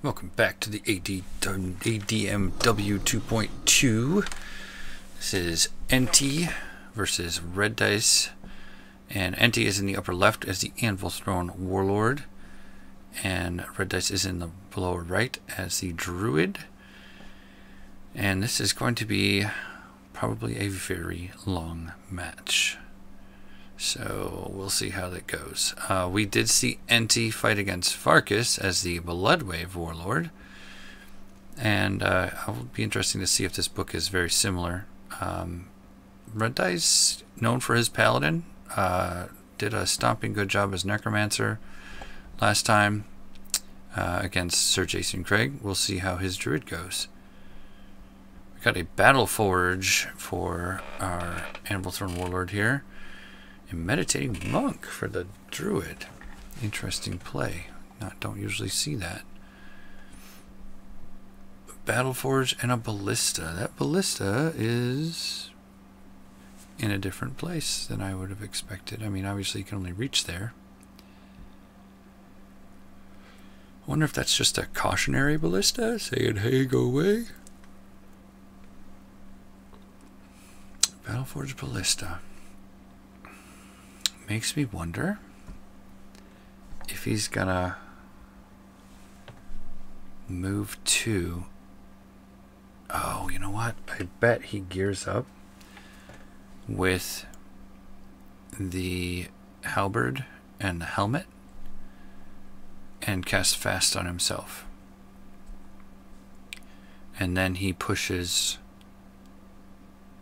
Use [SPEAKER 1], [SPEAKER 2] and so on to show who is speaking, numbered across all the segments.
[SPEAKER 1] Welcome back to the ADMW 2.2. This is Enti versus Reddice. And Enti is in the upper left as the Anvil Throne Warlord. And Reddice is in the lower right as the Druid. And this is going to be probably a very long match. So we'll see how that goes. We did see Enti fight against Farkas as the Bloodwave Warlord. And it will be interesting to see if this book is very similar. Reddice, known for his Paladin, did a stomping good job as Necromancer last time against Sir Jason Craig. We'll see how his Druid goes. We got a Battle Forge for our Anvil Throne Warlord here. A Meditating Monk for the Druid. Interesting play. Don't usually see that. Battle Forge and a Ballista. That Ballista is in a different place than I would have expected. I mean, obviously you can only reach there. I wonder if that's just a cautionary Ballista saying, hey, go away. Battle Forge Ballista. Makes me wonder if he's gonna move to... Oh, you know what? I bet he gears up with the halberd and the helmet and casts fast on himself. And then he pushes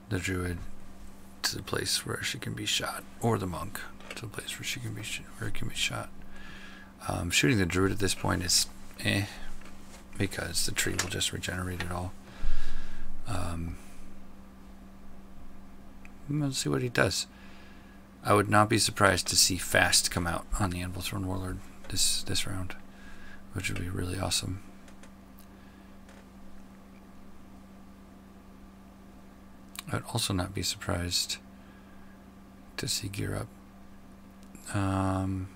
[SPEAKER 1] the Druid to the place where she can be shot, or the monk to the place where she can be shot. Shooting the Druid at this point is because the tree will just regenerate it all. Let's see what he does. I would not be surprised to see fast come out on the Anvil Throne Warlord this round, which would be really awesome. I'd also not be surprised to see gear up. Wonder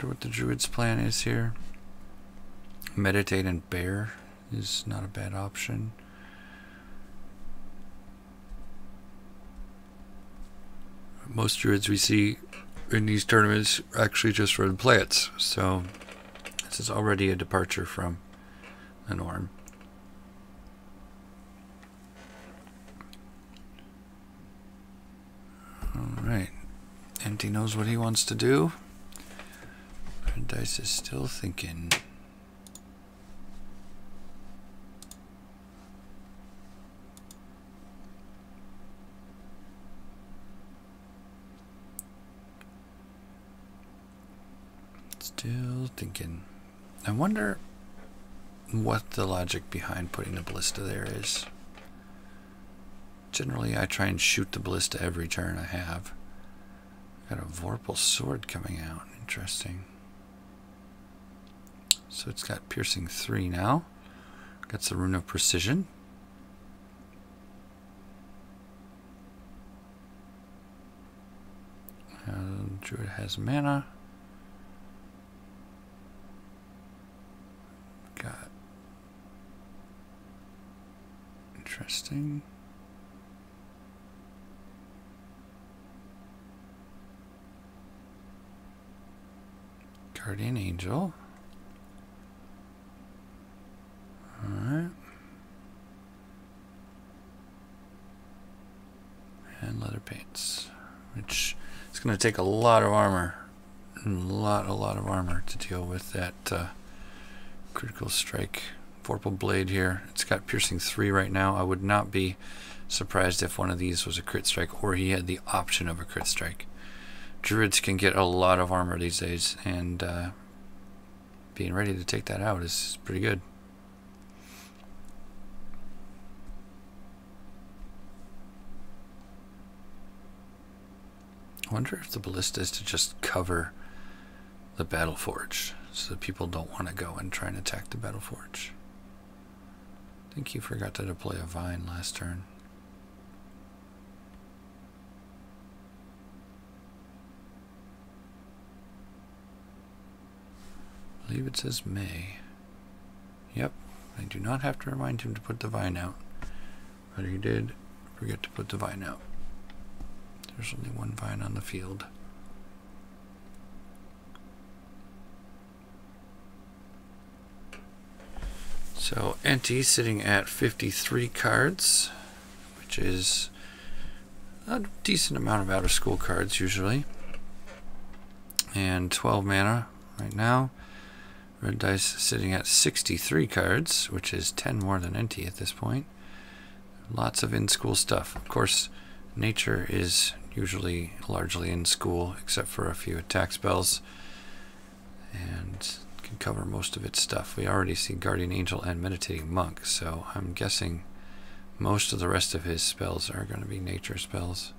[SPEAKER 1] what the Druid's plan is here. Meditate and Bear is not a bad option. Most Druids we see in these tournaments actually just run plants, so this is already a departure from the norm. Alright, Enti knows what he wants to do. Reddice is still thinking. Still thinking. I wonder what the logic behind putting the Ballista there is. Generally, I try and shoot the Ballista every turn I have. Got a Vorpal Sword coming out. Interesting. So it's got Piercing 3 now. Got the Rune of Precision. Druid has mana. Got... Interesting. Guardian Angel. Alright. And leather paints. Which is going to take a lot of armor. A lot of armor to deal with that critical strike. Vorpal Blade here. It's got Piercing 3 right now. I would not be surprised if one of these was a crit strike or he had the option of a crit strike. Druids can get a lot of armor these days, and being ready to take that out is pretty good. I wonder if the Ballista is to just cover the Battle Forge, so that people don't want to go and try and attack the Battle Forge. I think he forgot to deploy a Vine last turn. I believe it says May. Yep, I do not have to remind him to put the vine out, but he did forget to put the vine out. There's only one vine on the field. So Enti sitting at 53 cards, which is a decent amount of out-of-school cards usually, and 12 mana right now. Reddice sitting at 63 cards, which is 10 more than Enti at this point. Lots of in-school stuff. Of course, nature is usually largely in school, except for a few attack spells, and can cover most of its stuff. We already see Guardian Angel and Meditating Monk, so I'm guessing most of the rest of his spells are going to be nature spells.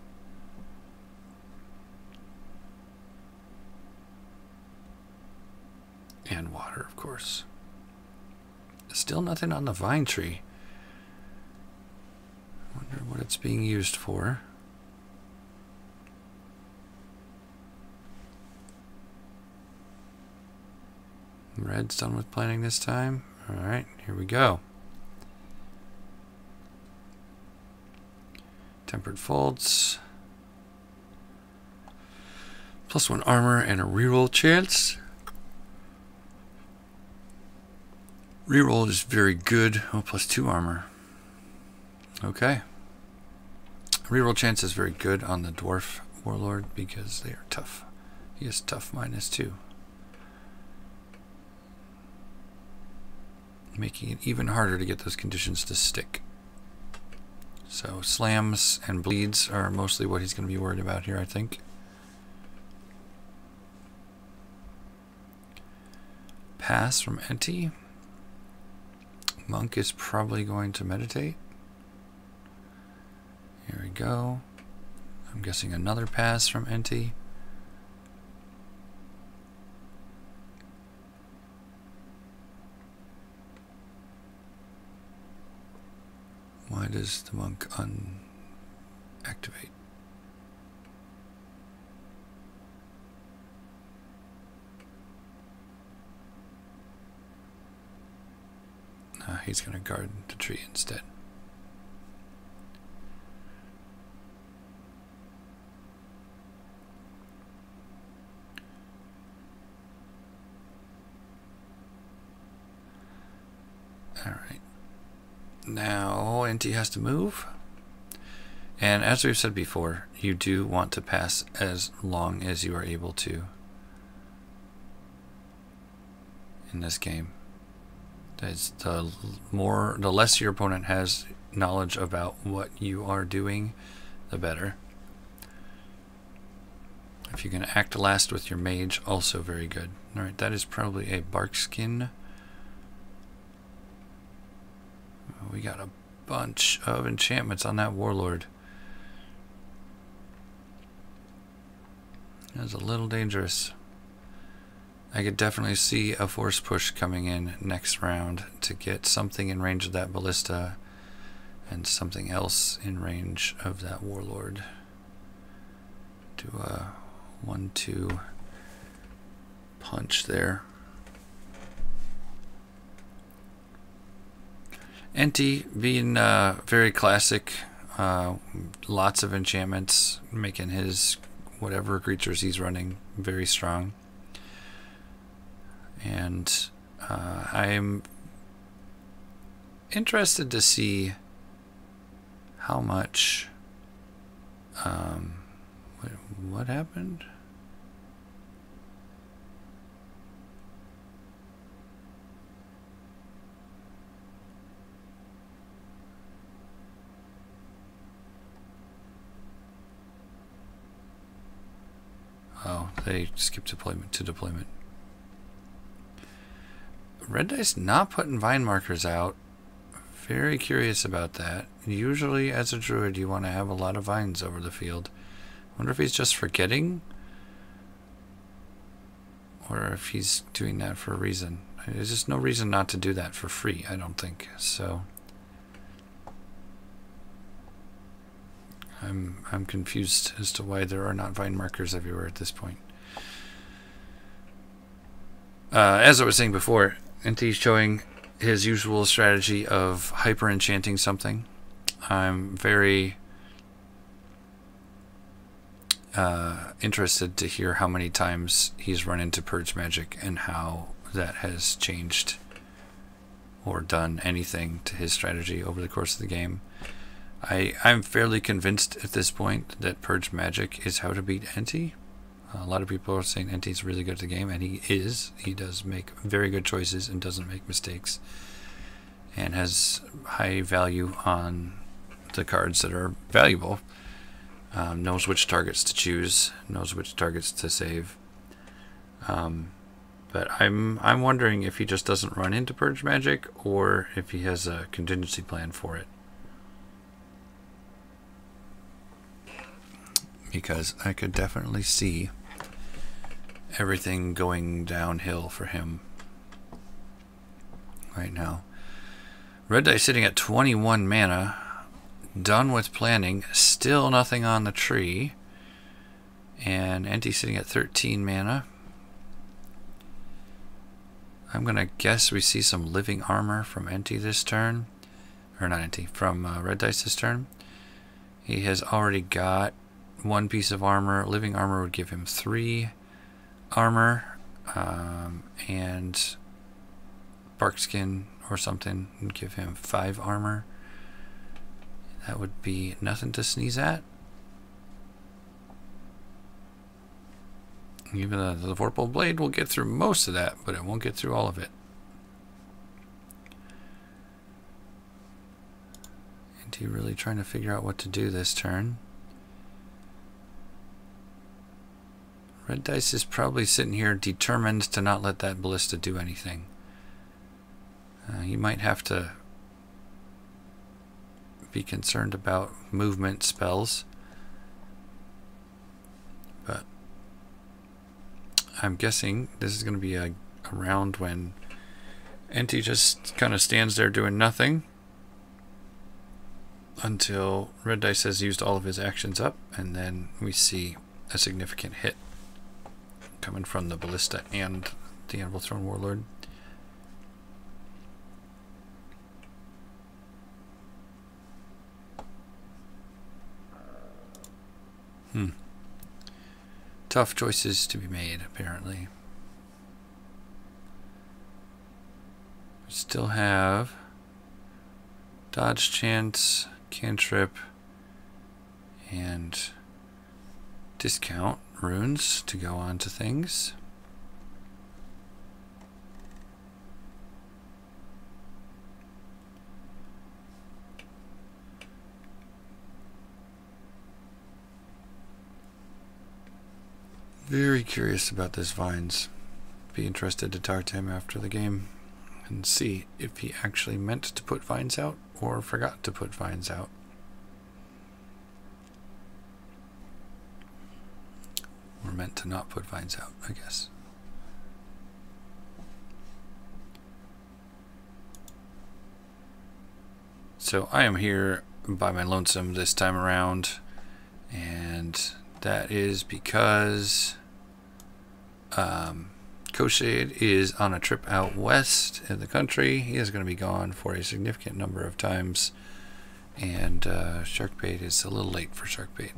[SPEAKER 1] And water, of course. Still nothing on the vine tree. Wonder what it's being used for. Red's done with planning this time. Alright, here we go. Tempered Folds. +1 armor and a reroll chance. Reroll is very good. Oh, +2 armor. Okay. Reroll chance is very good on the Dwarf Warlord because they are tough. He is tough -2. Making it even harder to get those conditions to stick. So slams and bleeds are mostly what he's going to be worried about here, I think. Pass from Enti. Monk is probably going to meditate. Here we go. I'm guessing another pass from Enti. Why does the monk unactivate? He's going to guard the tree instead. Alright. Now Enti has to move. And as we've said before, you do want to pass as long as you are able to in this game. That's the less your opponent has knowledge about what you are doing, the better. If you can act last with your mage, also very good. Alright, that is probably a bark skin. We got a bunch of enchantments on that warlord. That's a little dangerous. I could definitely see a force push coming in next round to get something in range of that ballista and something else in range of that warlord. Do a 1-2 punch there. Enti being very classic, lots of enchantments, making his whatever creatures he's running very strong. And I'm interested to see how much what happened? Oh, they skipped deployment to deployment. Reddice not putting vine markers out. Very curious about that. Usually as a druid you want to have a lot of vines over the field. Wonder if he's just forgetting or if he's doing that for a reason. There's just no reason not to do that for free, I don't think. So I'm confused as to why there are not vine markers everywhere at this point. as I was saying before, Enti's showing his usual strategy of hyper enchanting something. I'm very interested to hear how many times he's run into Purge Magic and how that has changed or done anything to his strategy over the course of the game. I'm fairly convinced at this point that Purge Magic is how to beat Enti. A lot of people are saying Enti's really good at the game, and he is. He does make very good choices and doesn't make mistakes, and has high value on the cards that are valuable. Knows which targets to choose, knows which targets to save. But I'm wondering if he just doesn't run into Purge Magic, or if he has a contingency plan for it. Because I could definitely see everything going downhill for him right now. Reddice sitting at 21 mana, done with planning, still nothing on the tree, and Enti sitting at 13 mana. I'm gonna guess we see some living armor from Enti this turn, or not Enti, from Reddice this turn. He has already got one piece of armor. Living armor would give him 3 armor, and barkskin or something would give him 5 armor. That would be nothing to sneeze at. Even the Vorpal Blade will get through most of that, but it won't get through all of it. And he really trying to figure out what to do this turn. Reddice is probably sitting here determined to not let that ballista do anything. He might have to be concerned about movement spells, but I'm guessing this is going to be a round when Enti just kind of stands there doing nothing until Reddice has used all of his actions up, and then we see a significant hit coming from the ballista and the Anvil Throne Warlord. Tough choices to be made, apparently. We still have dodge chance, cantrip, and discount runes to go on to things. Very curious about this Vines. Be interested to talk to him after the game and see if he actually meant to put Vines out or forgot to put Vines out. Or meant to not put Vines out, I guess. So I am here by my lonesome this time around, and that is because Koshade is on a trip out west in the country. He is going to be gone for a significant number of times, and Sharkbait is a little late for Sharkbait.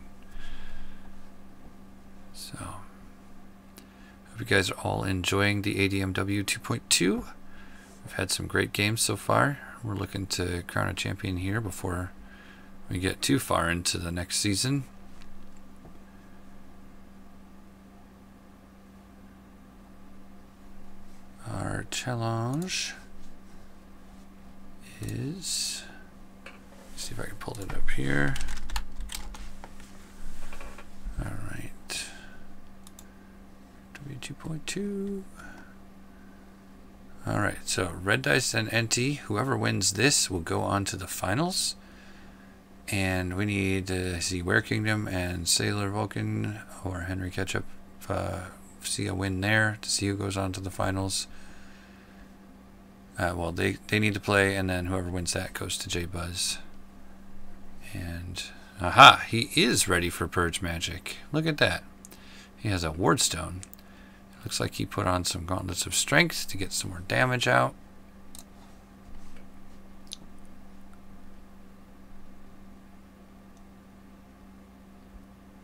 [SPEAKER 1] So, hope you guys are all enjoying the ADMW 2.2. We've had some great games so far. We're looking to crown a champion here before we get too far into the next season. Our challenge is, let's see if I can pull it up here. All right, W2.2. All right, so Reddice and Enti, whoever wins this will go on to the finals. And we need to see Were Kingdom and Sailor Vulcan or Henry Ketchup see a win there to see who goes on to the finals. Well, they need to play, and then whoever wins that goes to J-Buzz. And aha, he is ready for Purge Magic. Look at that. He has a Wardstone. Looks like he put on some gauntlets of strength to get some more damage out.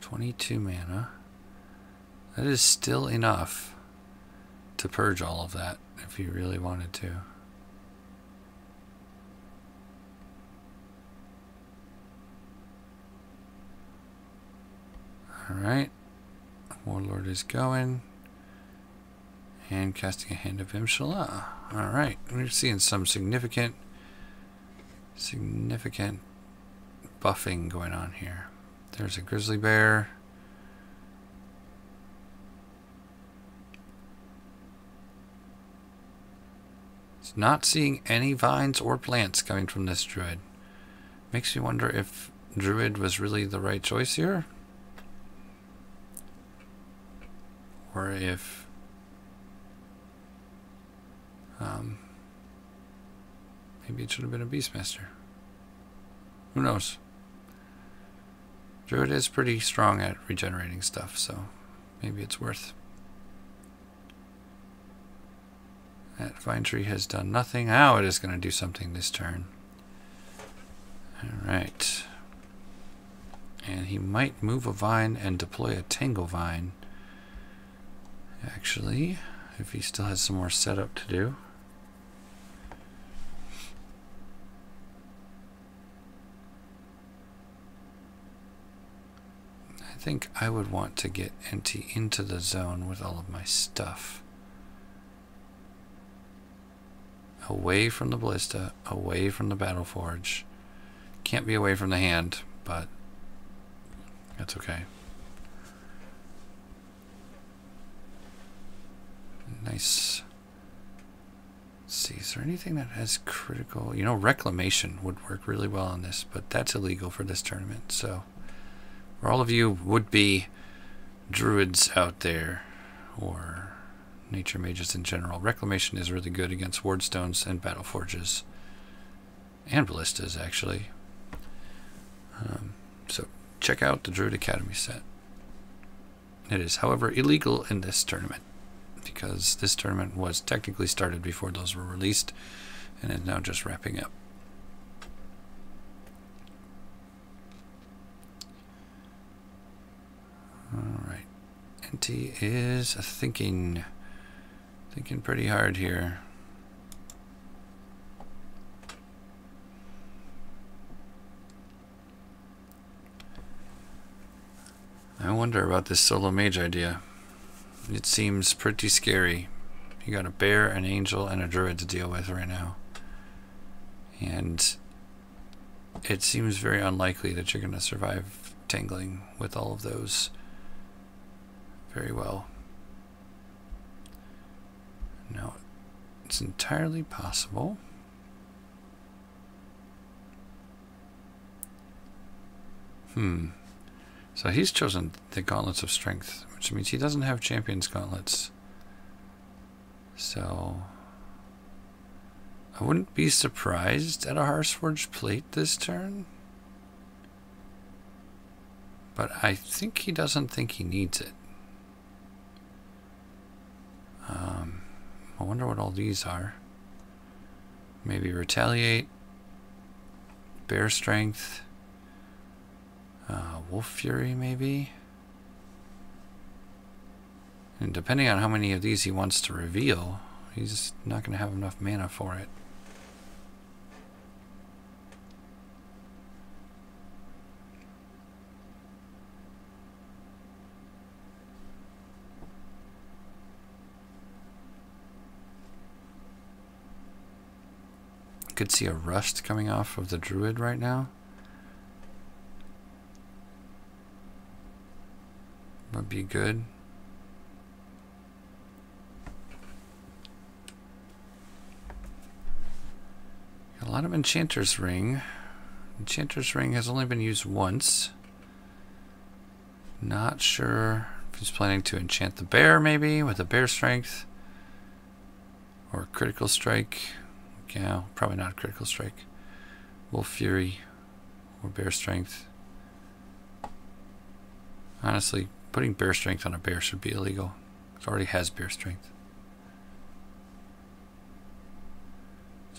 [SPEAKER 1] $22 mana. That is still enough to purge all of that if you really wanted to. Alright. Warlord is going. And casting a Hand of Imshala. Alright. We're seeing some significant buffing going on here. There's a grizzly bear. It's not seeing any vines or plants coming from this druid. Makes me wonder if druid was really the right choice here. Or if maybe it should have been a Beastmaster. Who knows? Druid is pretty strong at regenerating stuff, so maybe it's worth. That vine tree has done nothing. Now it is going to do something this turn. Alright. And he might move a vine and deploy a tangle vine. Actually, if he still has some more setup to do. I think I would want to get Enti into the zone with all of my stuff. Away from the ballista, away from the battle forge. Can't be away from the hand, but that's okay. Nice. Let's see, is there anything that has critical? You know, reclamation would work really well on this, but that's illegal for this tournament. So, for all of you would-be druids out there, or nature mages in general, reclamation is really good against wardstones and battle forges, and ballistas actually. So check out the Druid Academy set. It is, however, illegal in this tournament, because this tournament was technically started before those were released and is now just wrapping up. Alright. Enti is thinking pretty hard here. I wonder about this solo mage idea. It seems pretty scary. You got a bear, an angel, and a druid to deal with right now. And it seems very unlikely that you're going to survive tangling with all of those very well. No, it's entirely possible. So he's chosen the Gauntlets of Strength, which means he doesn't have Champion's Gauntlets. So I wouldn't be surprised at a Hearthforged Plate this turn. But I think he doesn't think he needs it. I wonder what all these are. Maybe Retaliate, Bear Strength, Wolf Fury maybe. And depending on how many of these he wants to reveal, he's not going to have enough mana for it. Could see a rust coming off of the Druid right now. Would be good. A lot of Enchanter's Ring. Enchanter's Ring has only been used once. Not sure if he's planning to enchant the bear maybe with a bear strength. Or critical strike. Yeah, probably not a critical strike. Wolf Fury or Bear Strength. Honestly, putting Bear Strength on a bear should be illegal. It already has bear strength.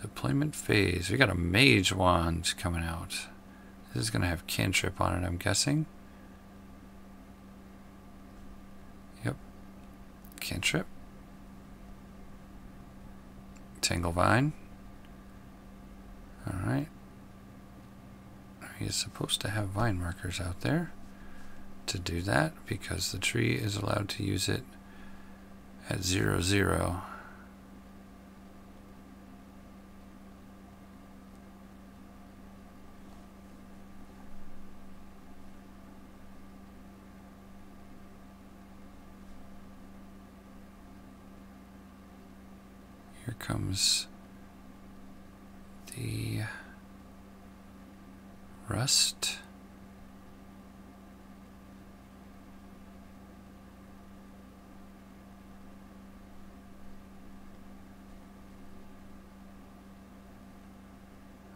[SPEAKER 1] Deployment phase. We got a mage wand coming out. This is going to have cantrip on it, I'm guessing. Yep. Cantrip. Tangle vine. Alright. He is supposed to have vine markers out there to do that because the tree is allowed to use it at 0, 0. Here comes the rust.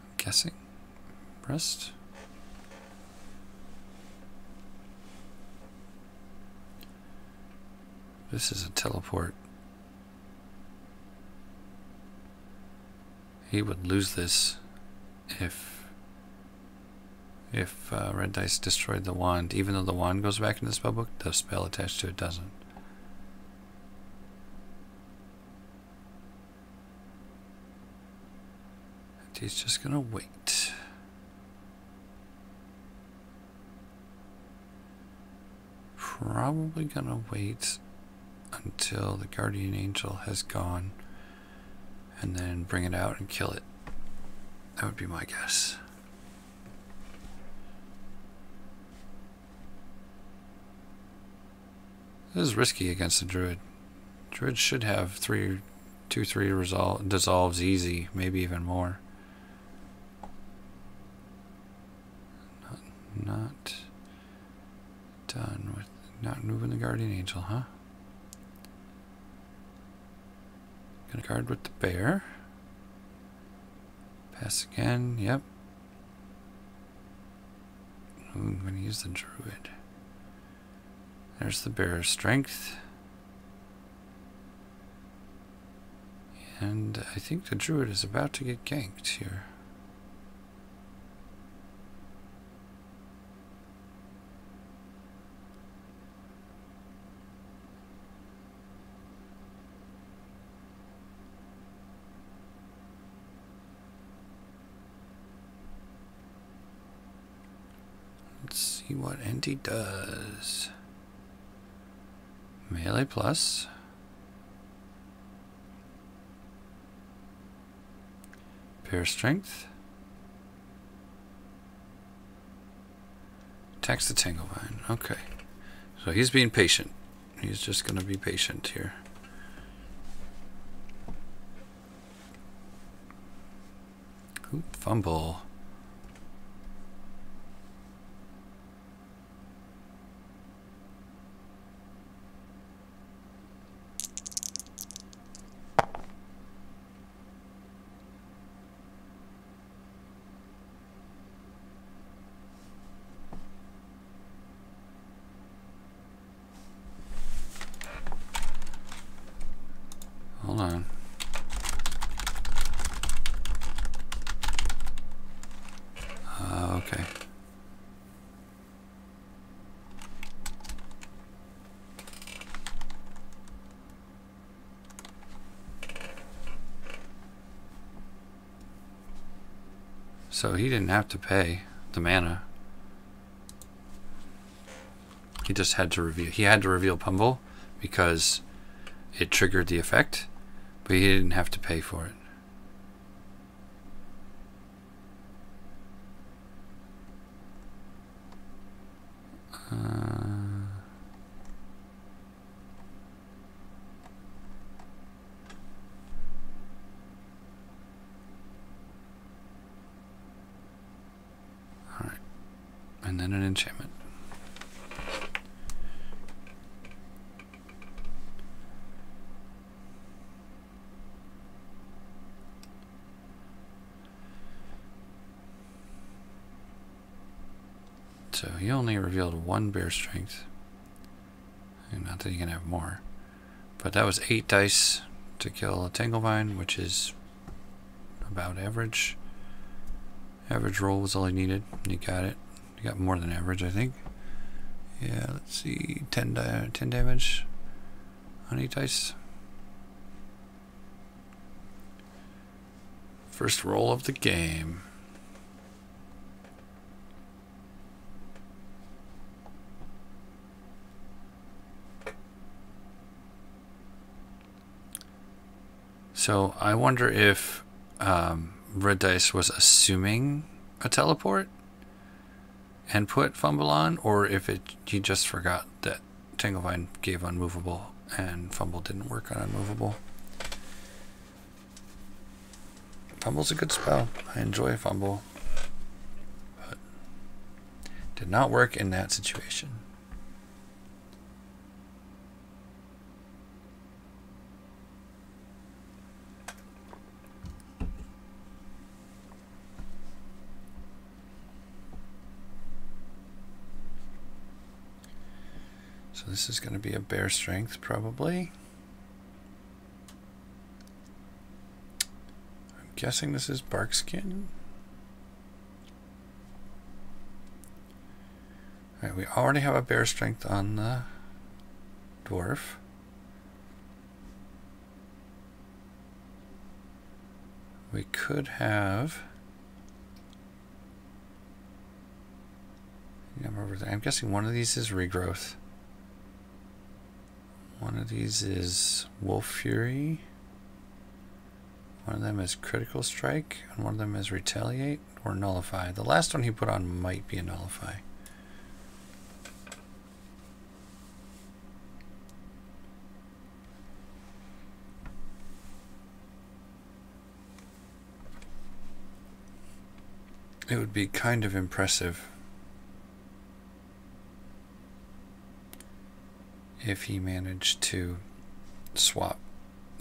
[SPEAKER 1] I'm guessing rust. This is a teleport. He would lose this if Reddice destroyed the wand. Even though the wand goes back into the spellbook, the spell attached to it doesn't. And he's just gonna wait. Probably gonna wait until the guardian angel has gone and then bring it out and kill it. That would be my guess. This is risky against the Druid. Druid should have 2-3 dissolves easy, maybe even more. Not done with not moving the guardian angel, huh? Gonna guard with the bear. Pass again, yep. Ooh, I'm gonna use the Druid. There's the bear's strength. And I think the Druid is about to get ganked here. Let's see what Enti does. Melee plus. Bear strength. Attacks the tangle vine. Okay. So he's being patient. He's just going to be patient here. Ooh, fumble. Hold on. Okay. So he didn't have to pay the mana. He just had to reveal. He had to reveal Pummel because it triggered the effect, but he didn't have to pay for it. Alright. And then an enchantment. So he only revealed one bear strength. Not that he can have more. But that was 8 dice to kill a Tanglevine, which is about average. Average roll was all I needed. You got it. You got more than average, I think. Yeah, let's see. 10 damage on 8 dice. First roll of the game. So I wonder if Reddice was assuming a teleport and put Fumble on, or if he just forgot that Tanglevine gave unmovable and Fumble didn't work on unmovable. Fumble's a good spell. I enjoy Fumble, but did not work in that situation. So this is going to be a bear strength, probably. I'm guessing this is bark skin. Alright, we already have a bear strength on the dwarf. We could have... I'm guessing one of these is regrowth. One of these is Wolf Fury. One of them is Critical Strike, and one of them is Retaliate or Nullify. The last one he put on might be a Nullify. It would be kind of impressive if he managed to swap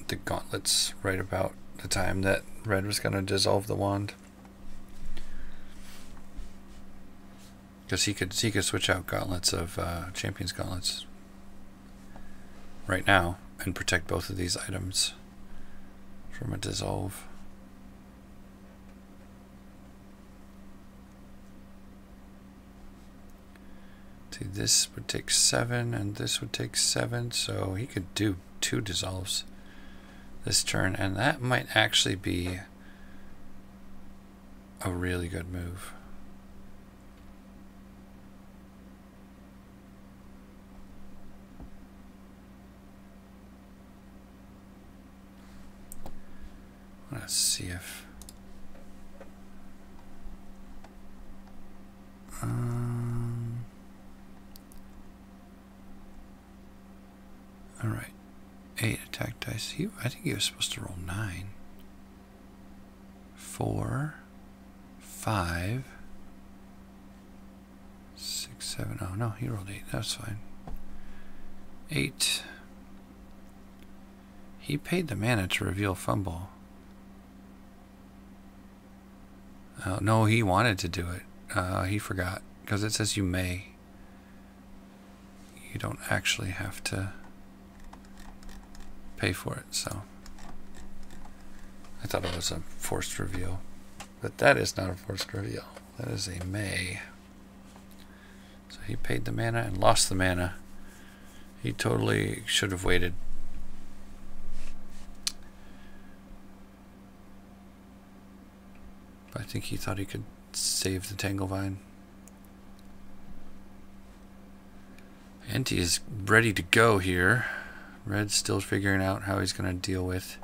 [SPEAKER 1] the gauntlets right about the time that Red was going to dissolve the wand. Because he could switch out gauntlets of Champion's gauntlets right now and protect both of these items from a dissolve. See, this would take 7 and this would take 7, so he could do 2 dissolves this turn, and that might actually be a really good move. Let's see if alright, 8 attack dice. I think he was supposed to roll 9. 4, 5, 6, 7. Oh no, he rolled 8. That's fine. 8. He paid the mana to reveal Fumble. Oh, no, he wanted to do it. He forgot, because it says you may. You don't actually have to pay for it, so I thought it was a forced reveal, but that is not a forced reveal. That is a may. So he paid the mana and lost the mana. He totally should have waited. But I think he thought he could save the Tanglevine. Enti is ready to go here. Red's still figuring out how he's going to deal with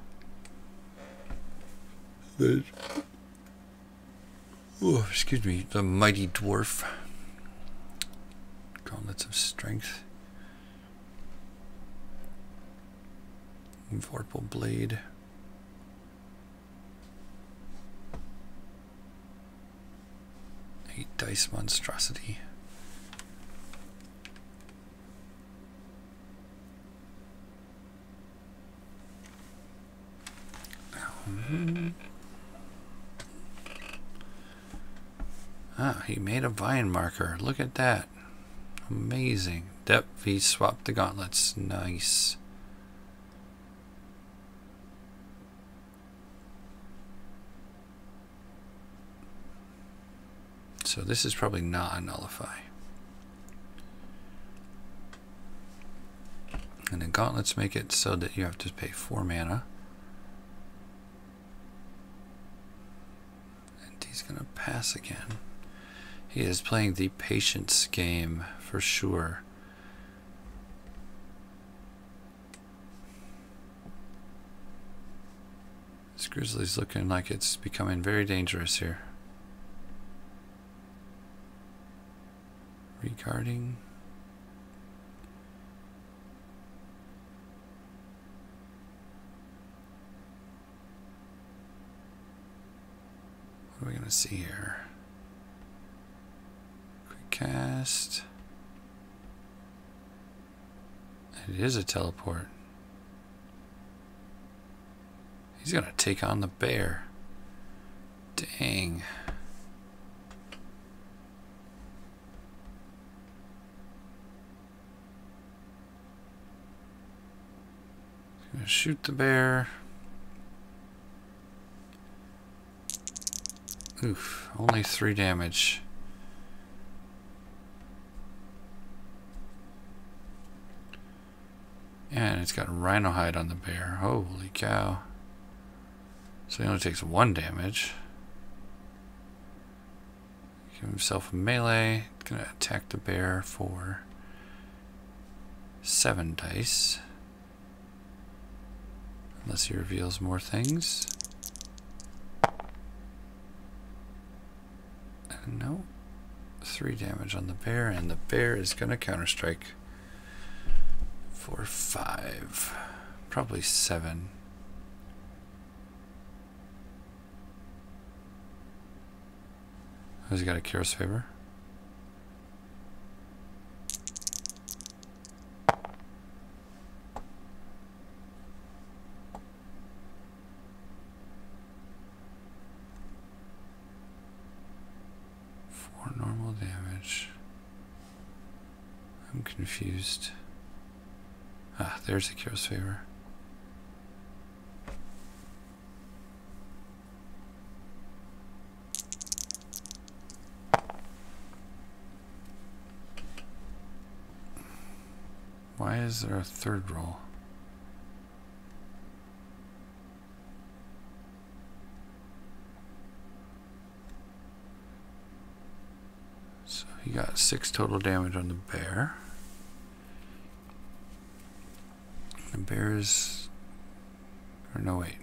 [SPEAKER 1] the, excuse me, the mighty dwarf. Gauntlets of Strength. Vorpal Blade. Eight dice monstrosity. Ah, he made a vine marker. Look at that. Amazing. He swapped the gauntlets. Nice. So this is probably not a nullify. And then gauntlets make it so that you have to pay 4 mana. And he's going to pass again. He is playing the patience game for sure. This grizzly's looking like it's becoming very dangerous here. Regarding. What are we going to see here? Quick cast. It is a teleport. He's going to take on the bear. Dang. He's going to shoot the bear. Oof, only 3 damage. And it's got rhino hide on the bear. Holy cow. So he only takes 1 damage. Give himself a melee. Gonna attack the bear for 7 dice. Unless he reveals more things. No. 3 damage on the bear, and the bear is gonna counterstrike for 5. Probably 7. Has he got a Cure's Favor? Normal damage. I'm confused. Ah, there's a Cure's Favor. Why is there a 3rd roll? He got 6 total damage on the bear. The bear is... Or no, wait.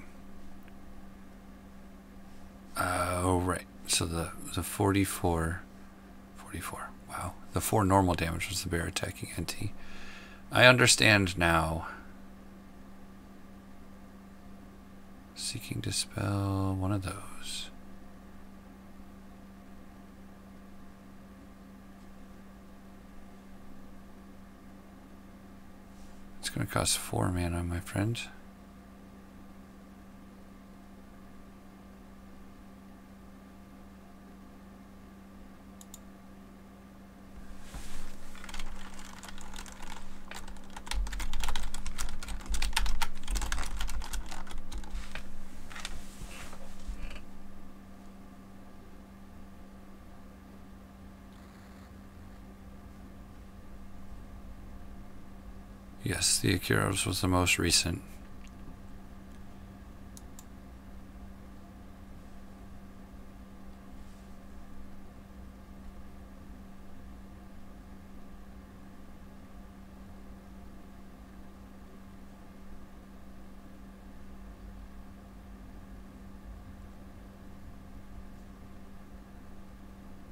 [SPEAKER 1] Oh, right. So the 44... Wow. The 4 normal damage was the bear attacking Enti. I understand now. Seeking Dispel, one of those. It's going to cost 4 mana, my friend. Yes, the Akiros was the most recent.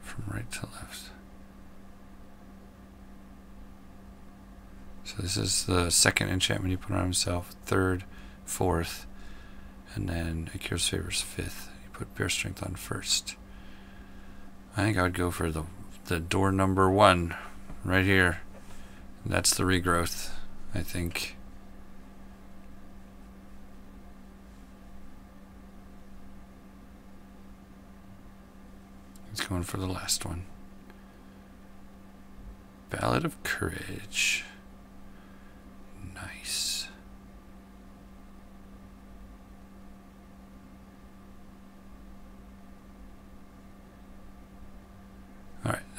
[SPEAKER 1] From right to left. So this is the 2nd enchantment he put on himself, 3rd, 4th, and then Akira's Favor's 5th. He put Bear Strength on 1st. I think I would go for the door number 1 right here. And that's the regrowth, I think. He's going for the last one. Ballad of Courage. Nice.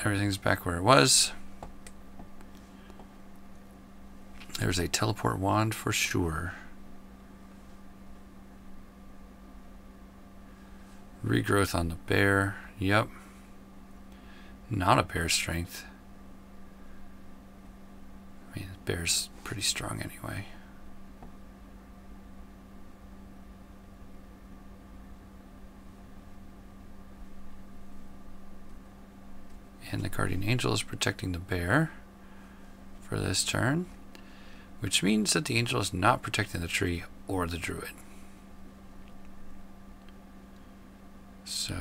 [SPEAKER 1] Everything's back where it was. There's a teleport wand for sure. Regrowth on the bear. Yep. Not a bear strength. I mean, the bear's pretty strong anyway. And the guardian angel is protecting the bear for this turn, which means that the angel is not protecting the tree or the druid. So,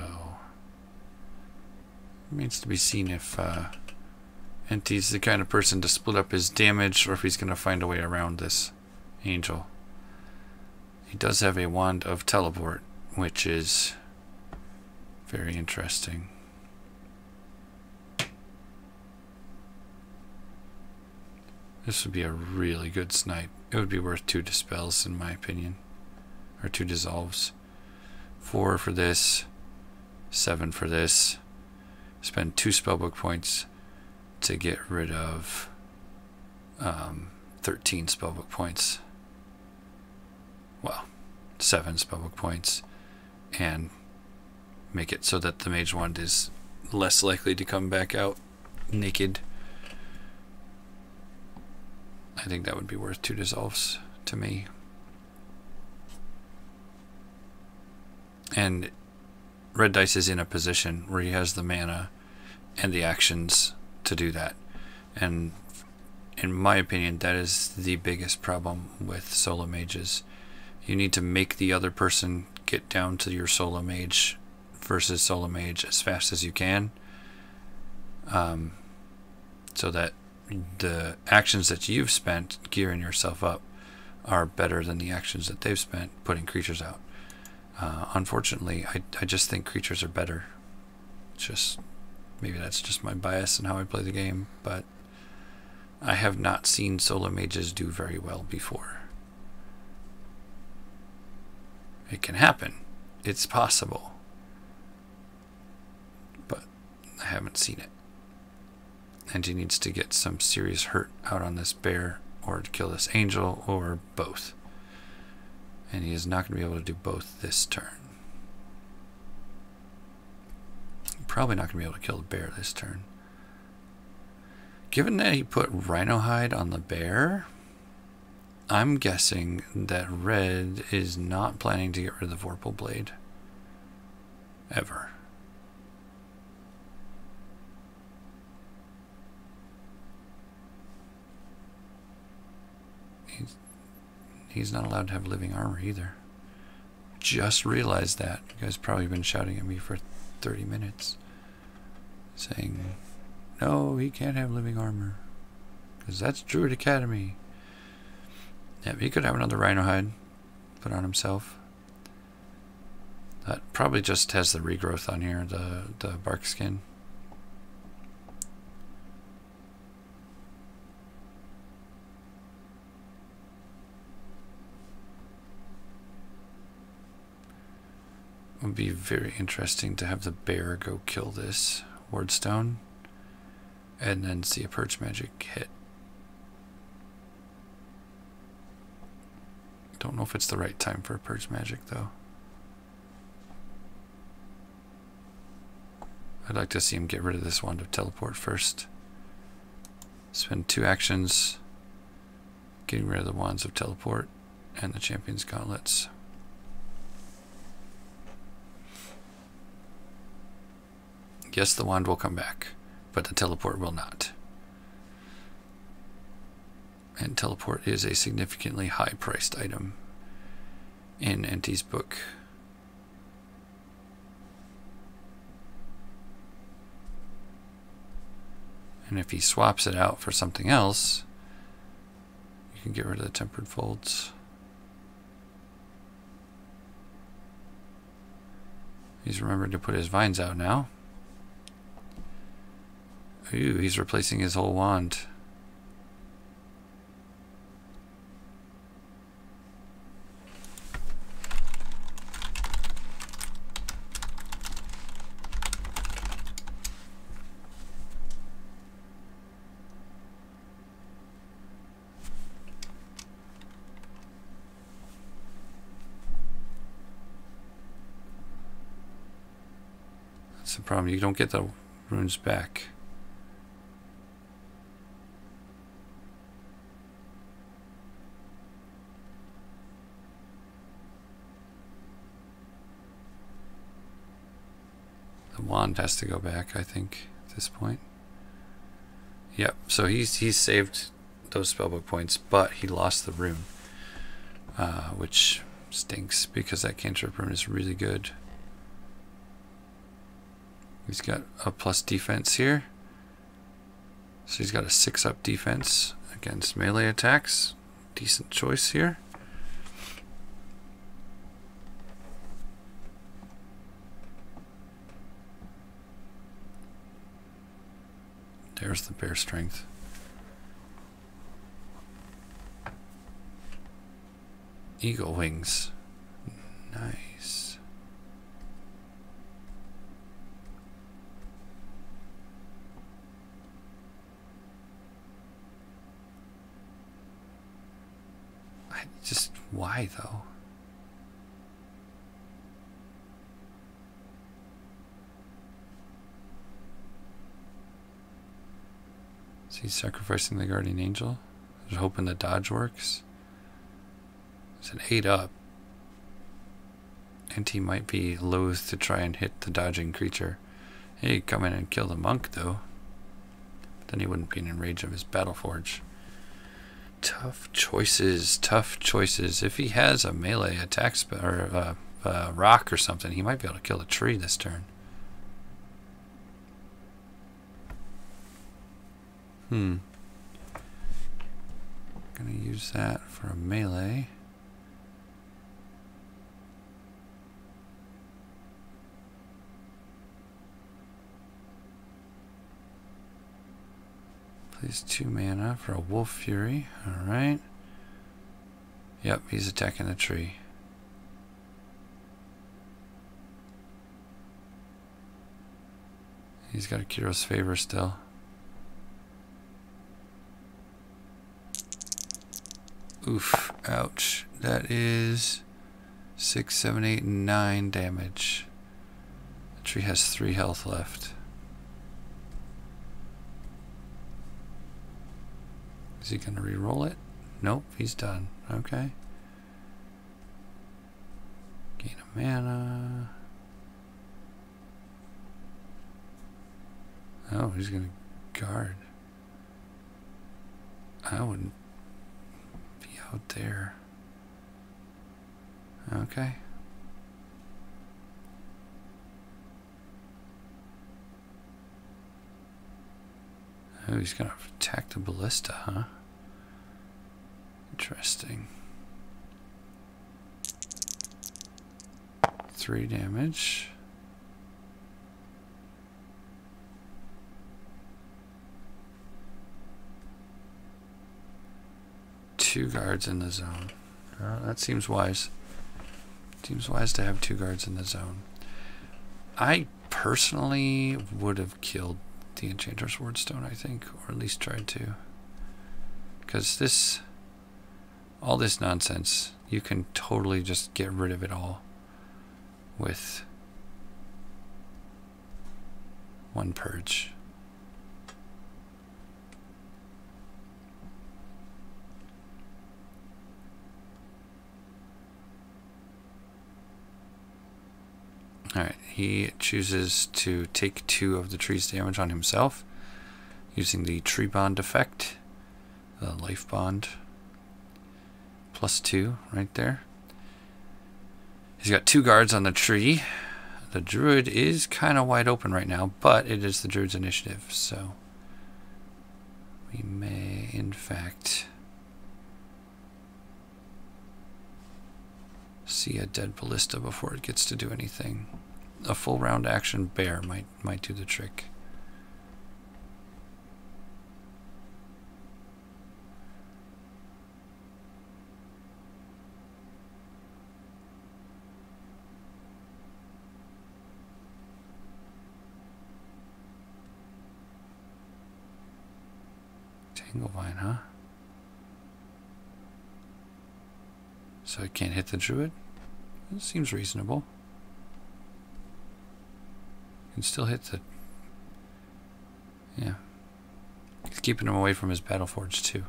[SPEAKER 1] remains to be seen if Enti's the kind of person to split up his damage or if he's going to find a way around this angel. He does have a wand of teleport, which is very interesting. This would be a really good snipe. It would be worth 2 dispels in my opinion. Or 2 dissolves. 4 for this. 7 for this. Spend 2 spellbook points to get rid of 13 spellbook points. Well, 7 spellbook points. And make it so that the mage wand is less likely to come back out naked. I think that would be worth 2 dissolves to me. And Reddice is in a position where he has the mana and the actions to do that. And in my opinion, that is the biggest problem with solo mages. You need to make the other person get down to your solo mage versus solo mage as fast as you can. So that the actions that you've spent gearing yourself up are better than the actions that they've spent putting creatures out. Unfortunately, I just think creatures are better. Just maybe that's just my bias in how I play the game, but I have not seen solo mages do very well before. It can happen. It's possible. But I haven't seen it. And he needs to get some serious hurt out on this bear or to kill this angel or both. And he is not going to be able to do both this turn. Probably not going to be able to kill the bear this turn. Given that he put Rhino Hide on the bear, I'm guessing that Red is not planning to get rid of the Vorpal Blade. Ever. He's not allowed to have living armor either. Just realized that. You guys probably been shouting at me for 30 minutes. Saying, no, he can't have living armor. Because that's Druid Academy. Yeah, he could have another Rhino Hide put on himself. That probably just has the regrowth on here, the bark skin. It would be very interesting to have the bear go kill this wardstone and then see a purge magic hit. Don't know if it's the right time for a purge magic though. I'd like to see him get rid of this wand of teleport first. Spend 2 actions getting rid of the wands of teleport and the champion's gauntlets. Yes, the wand will come back, but the teleport will not. And teleport is a significantly high-priced item in Enti's book. And if he swaps it out for something else, you can get rid of the tempered folds. He's remembered to put his vines out now. Ooh, he's replacing his whole wand. That's the problem. You don't get the runes back. The wand has to go back, I think, at this point. Yep, so he's saved those spellbook points, but he lost the rune, which stinks because that cantrip rune is really good. He's got a plus defense here, so he's got a 6-up defense against melee attacks. Decent choice here. There's the bear strength. Eagle wings. Nice. Why though? Is he sacrificing the guardian angel? Is hoping the dodge works? It's an 8-up. Enti might be loath to try and hit the dodging creature. He'd come in and kill the monk though. Then he wouldn't be in range of his battle forge. Tough choices, tough choices. If he has a melee attack spell or a rock or something, he might be able to kill a tree this turn. Gonna use that for a melee. Plays 2 mana for a Wolf Fury. Alright. Yep, he's attacking the tree. He's got a Kiro's Favor still. Oof. Ouch. That is 6, 7, 8, 9 damage. The tree has 3 health left. Is he going to re-roll it? Nope, he's done. Okay. Gain a mana. Oh, he's going to guard. I wouldn't be out there. Okay. Oh, he's going to attack the ballista, huh? Interesting. 3 damage. Two guards in the zone. That seems wise. Seems wise to have 2 guards in the zone. I personally would have killed the Enchanter's Wardstone, I think, or at least tried to. Because this, all this nonsense, you can totally just get rid of it all with 1 purge. Alright, he chooses to take 2 of the tree's damage on himself using the tree bond effect, the life bond, +2 right there. He's got 2 guards on the tree. The Druid is kind of wide open right now, but it is the Druid's initiative, so we may, in fact, see a dead ballista before it gets to do anything. A full round action bear might do the trick. Tanglevine, huh? So it can't hit the Druid? That seems reasonable. Can still hit the... Yeah. He's keeping him away from his Battleforge too,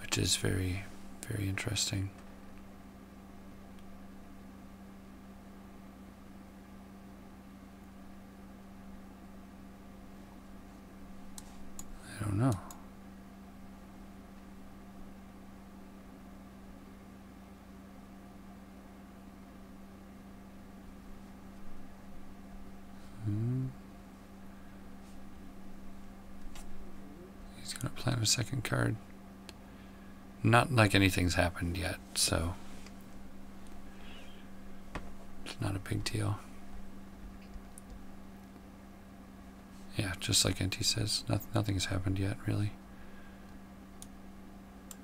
[SPEAKER 1] which is very, very interesting. I don't know. He's going to plant a second card. Not like anything's happened yet, so it's not a big deal. Yeah, just like Enti says, nothing has happened yet, really.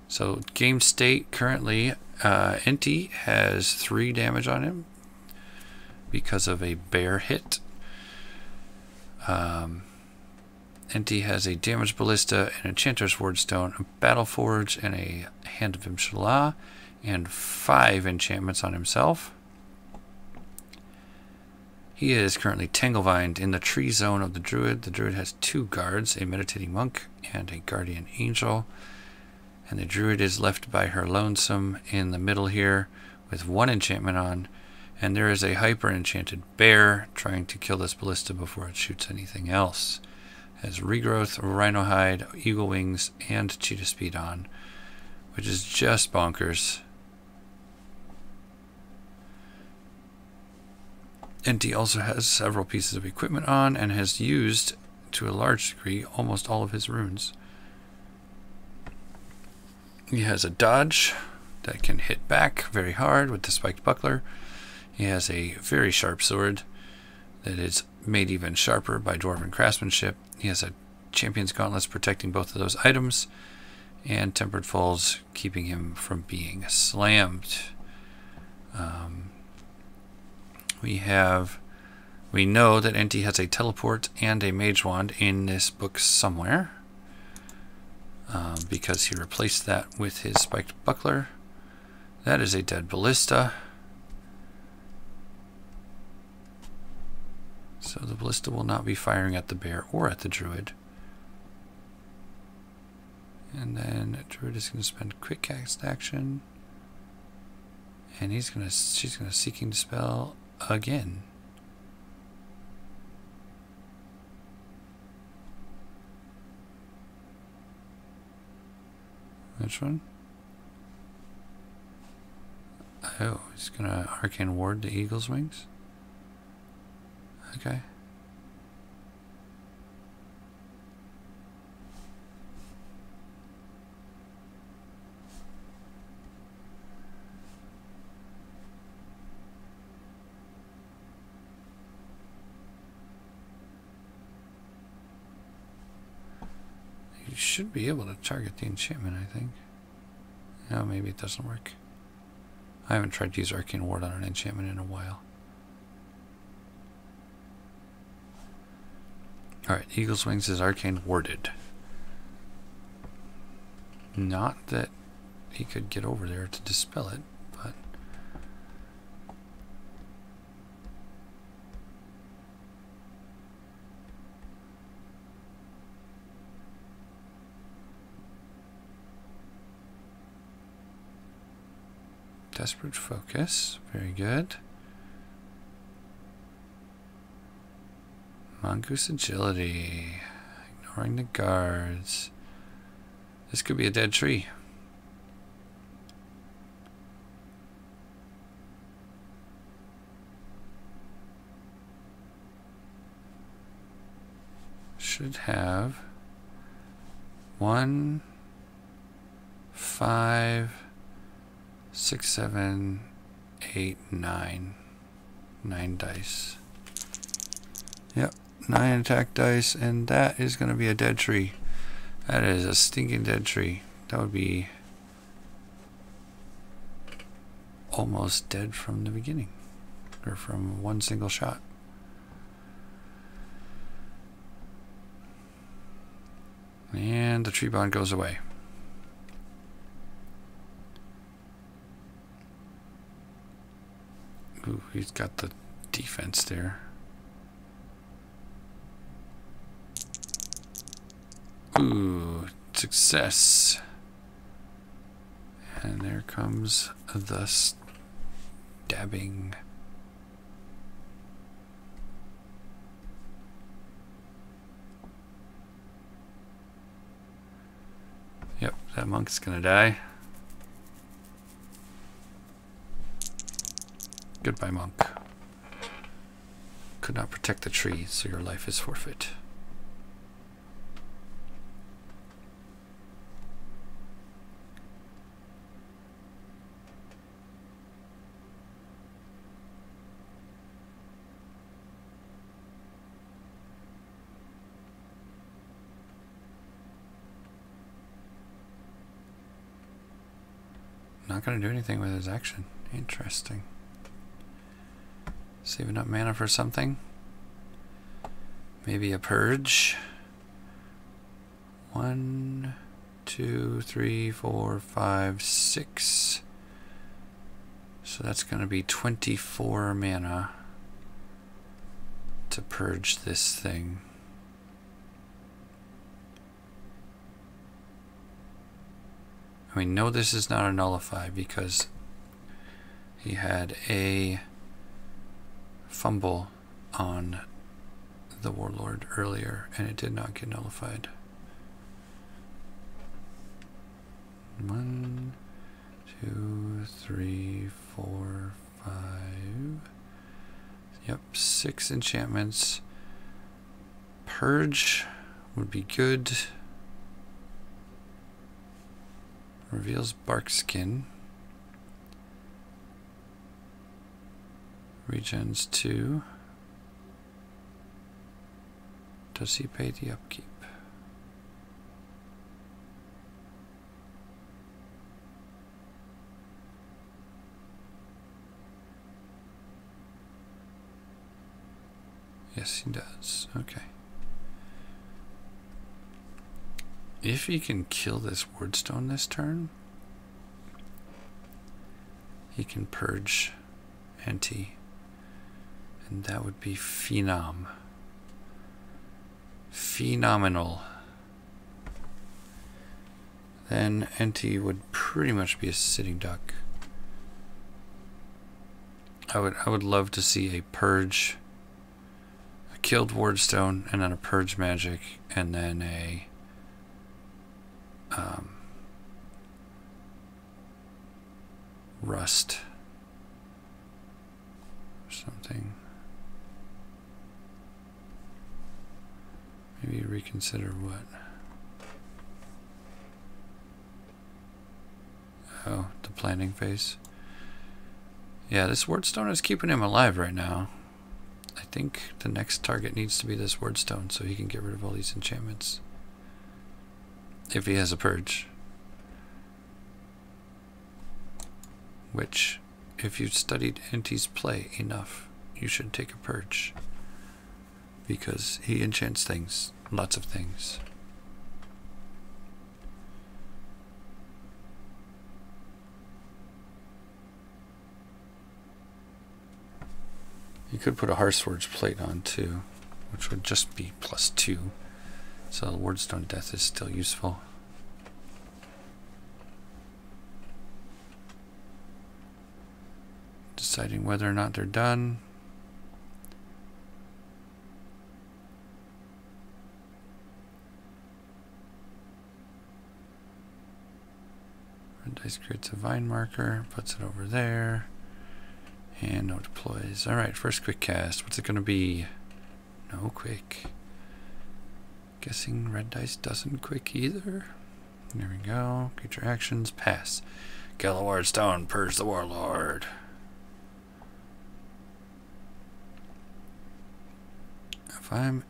[SPEAKER 1] So, game state currently, Enti has 3 damage on him because of a bear hit. Enti has a damaged ballista, an enchanter's wardstone, a battleforge, and a hand of Imshallah, and 5 enchantments on himself. He is currently Tanglevined in the tree zone of the Druid. The Druid has 2 guards, a meditating monk and a guardian angel. And the Druid is left by her lonesome in the middle here with 1 enchantment on. And there is a hyper enchanted bear trying to kill this ballista before it shoots anything else. It has regrowth, rhino hide, eagle wings, and cheetah speed on, which is just bonkers. Enti also has several pieces of equipment on and has used, to a large degree, almost all of his runes. He has a dodge that can hit back very hard with the spiked buckler. He has a very sharp sword that is made even sharper by dwarven craftsmanship. He has a champion's gauntlets protecting both of those items, and tempered falls keeping him from being slammed. We know that Enti has a teleport and a mage wand in this book somewhere, because he replaced that with his spiked buckler. That is a dead ballista. So the ballista will not be firing at the bear or at the Druid. And then the Druid is going to spend quick cast action, and she's going to Seeking Dispel again. Which one? Oh, he's going to Arcane Ward the Eagle's Wings. Okay. You should be able to target the enchantment, I think. No, maybe it doesn't work. I haven't tried to use Arcane Ward on an enchantment in a while. Alright, Eagle's Wings is Arcane Warded. Not that he could get over there to dispel it, but... Desperate Focus, very good. Mongoose Agility, ignoring the guards. This could be a dead tree. Should have 1, 5, 6, 7, 8, 9. 9 dice. Yep, 9 attack dice, and that is going to be a dead tree. That is a stinking dead tree. That would be almost dead from the beginning, or from one single shot. And the tree bond goes away. Ooh, he's got the defense there. Ooh, success. And there comes the stabbing. Yep, that monk's gonna die. Goodbye, monk. Could not protect the tree, so your life is forfeit. Not going to do anything with his action. Interesting. Saving up mana for something. Maybe a purge. 1, 2, 3, 4, 5, 6. So that's going to be 24 mana to purge this thing. I mean, no, this is not a nullify because he had a fumble on the warlord earlier and it did not get nullified. 1, 2, 3, 4, 5. Yep, 6 enchantments. Purge would be good. Reveals bark skin. Regens 2. Does he pay the upkeep? Yes, he does. Okay. If he can kill this wardstone this turn, he can purge Enti. And that would be phenomenal. Then Enti would pretty much be a sitting duck. I would love to see a purge, a killed wardstone, and then a purge magic, and then a rust or something. Maybe reconsider what? Oh, the planning phase. Yeah, this wardstone is keeping him alive right now. I think the next target needs to be this wardstone so he can get rid of all these enchantments. If he has a purge. Which, if you've studied Enti's play enough, you should take a purge. Because he enchants things. Lots of things. You could put a Hearthforge plate on too, which would just be +2. So the Wardstone Death is still useful. Deciding whether or not they're done. Reddice creates a vine marker, puts it over there, and no deploys. Alright, first quick cast. What's it going to be? No quick. Guessing Reddice doesn't quick either. There we go. Creature actions, pass. Kill the Wardstone, purge the Warlord. If I'm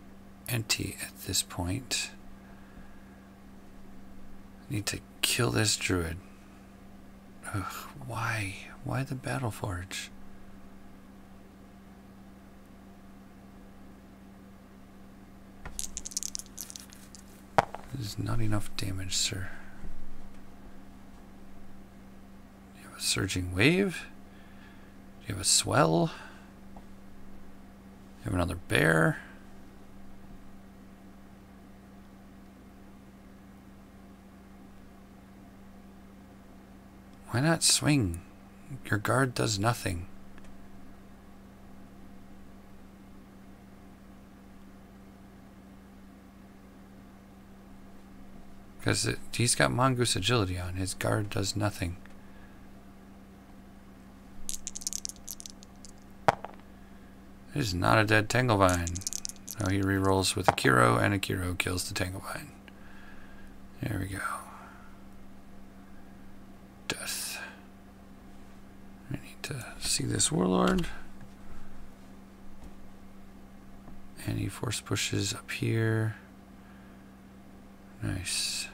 [SPEAKER 1] Enti at this point, I need to kill this Druid. Ugh, why? Why the Battle Forge? This is not enough damage, sir. Do you have a Surging Wave? Do you have a Swell? Do you have another Bear? Why not swing? Your guard does nothing. Because he's got Mongoose Agility on. His guard does nothing. It is not a dead Tanglevine. Oh, he rerolls with a Kiro, and a Kiro kills the Tanglevine. There we go. Death. I need to see this Warlord. And he force pushes up here. Nice.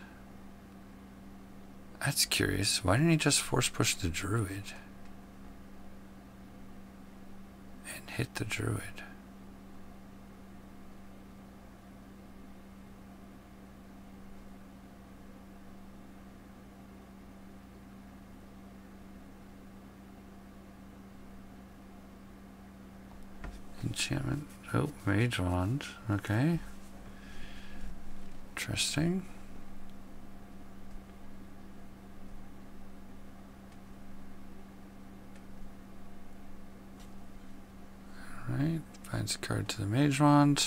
[SPEAKER 1] That's curious. Why didn't he just force push the Druid? And hit the Druid. Enchantment. Oh, Mage Wand. Okay. Interesting. Alright. Finds a card to the Mage Wand.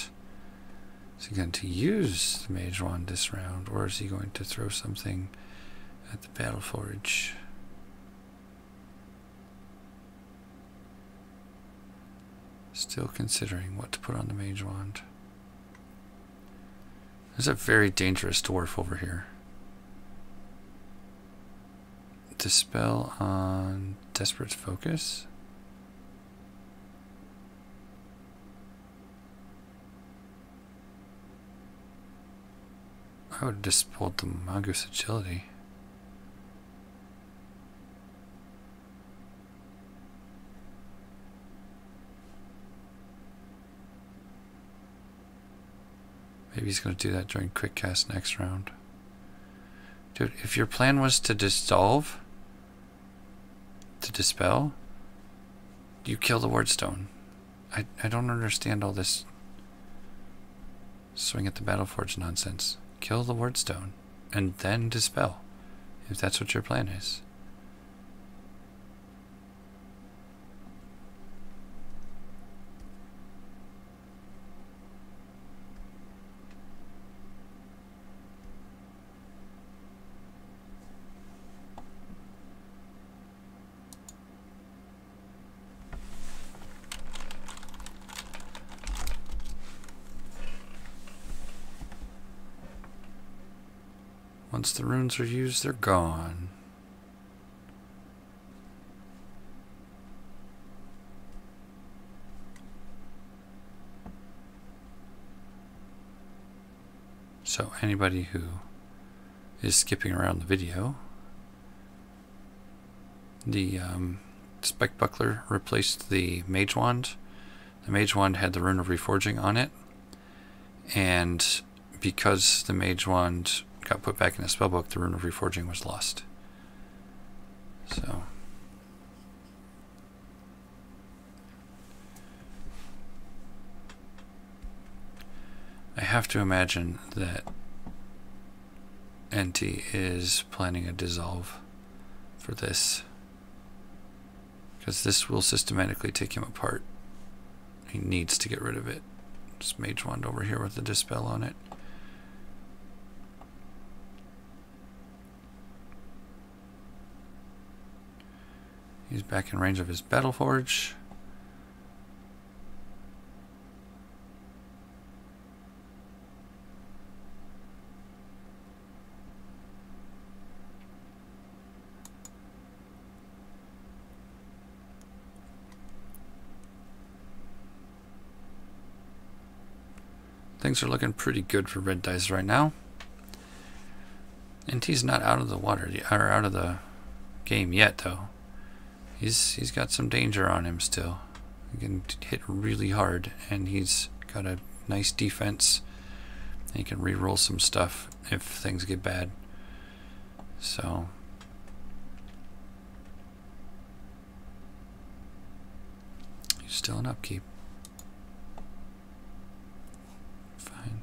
[SPEAKER 1] Is he going to use the Mage Wand this round, or is he going to throw something at the Battle Forge? Still considering what to put on the Mage Wand. There's a very dangerous dwarf over here. Dispel on Desperate Focus. I would have dispelled the Mongoose Agility. Maybe he's going to do that during quick cast next round. Dude, if your plan was to dissolve, to dispel, you kill the Wardstone. I don't understand all this swing at the Battleforge nonsense. Kill the Wardstone and then dispel, if that's what your plan is. Once the runes are used, they're gone. So anybody who is skipping around the video, the Spike Buckler replaced the Mage Wand. The Mage Wand had the Rune of Reforging on it, and because the Mage Wand got put back in the spellbook, the Rune of Reforging was lost. So I have to imagine that Enti is planning a dissolve for this, because this will systematically take him apart. He needs to get rid of it. Just Mage Wand over here with the Dispel on it. He's back in range of his Battleforge. Things are looking pretty good for Reddice right now. Enti's not out of the water, or out of the game yet, though. He's got some danger on him still. He can hit really hard, and he's got a nice defense. He can re-roll some stuff if things get bad. So he's still in upkeep. Fine.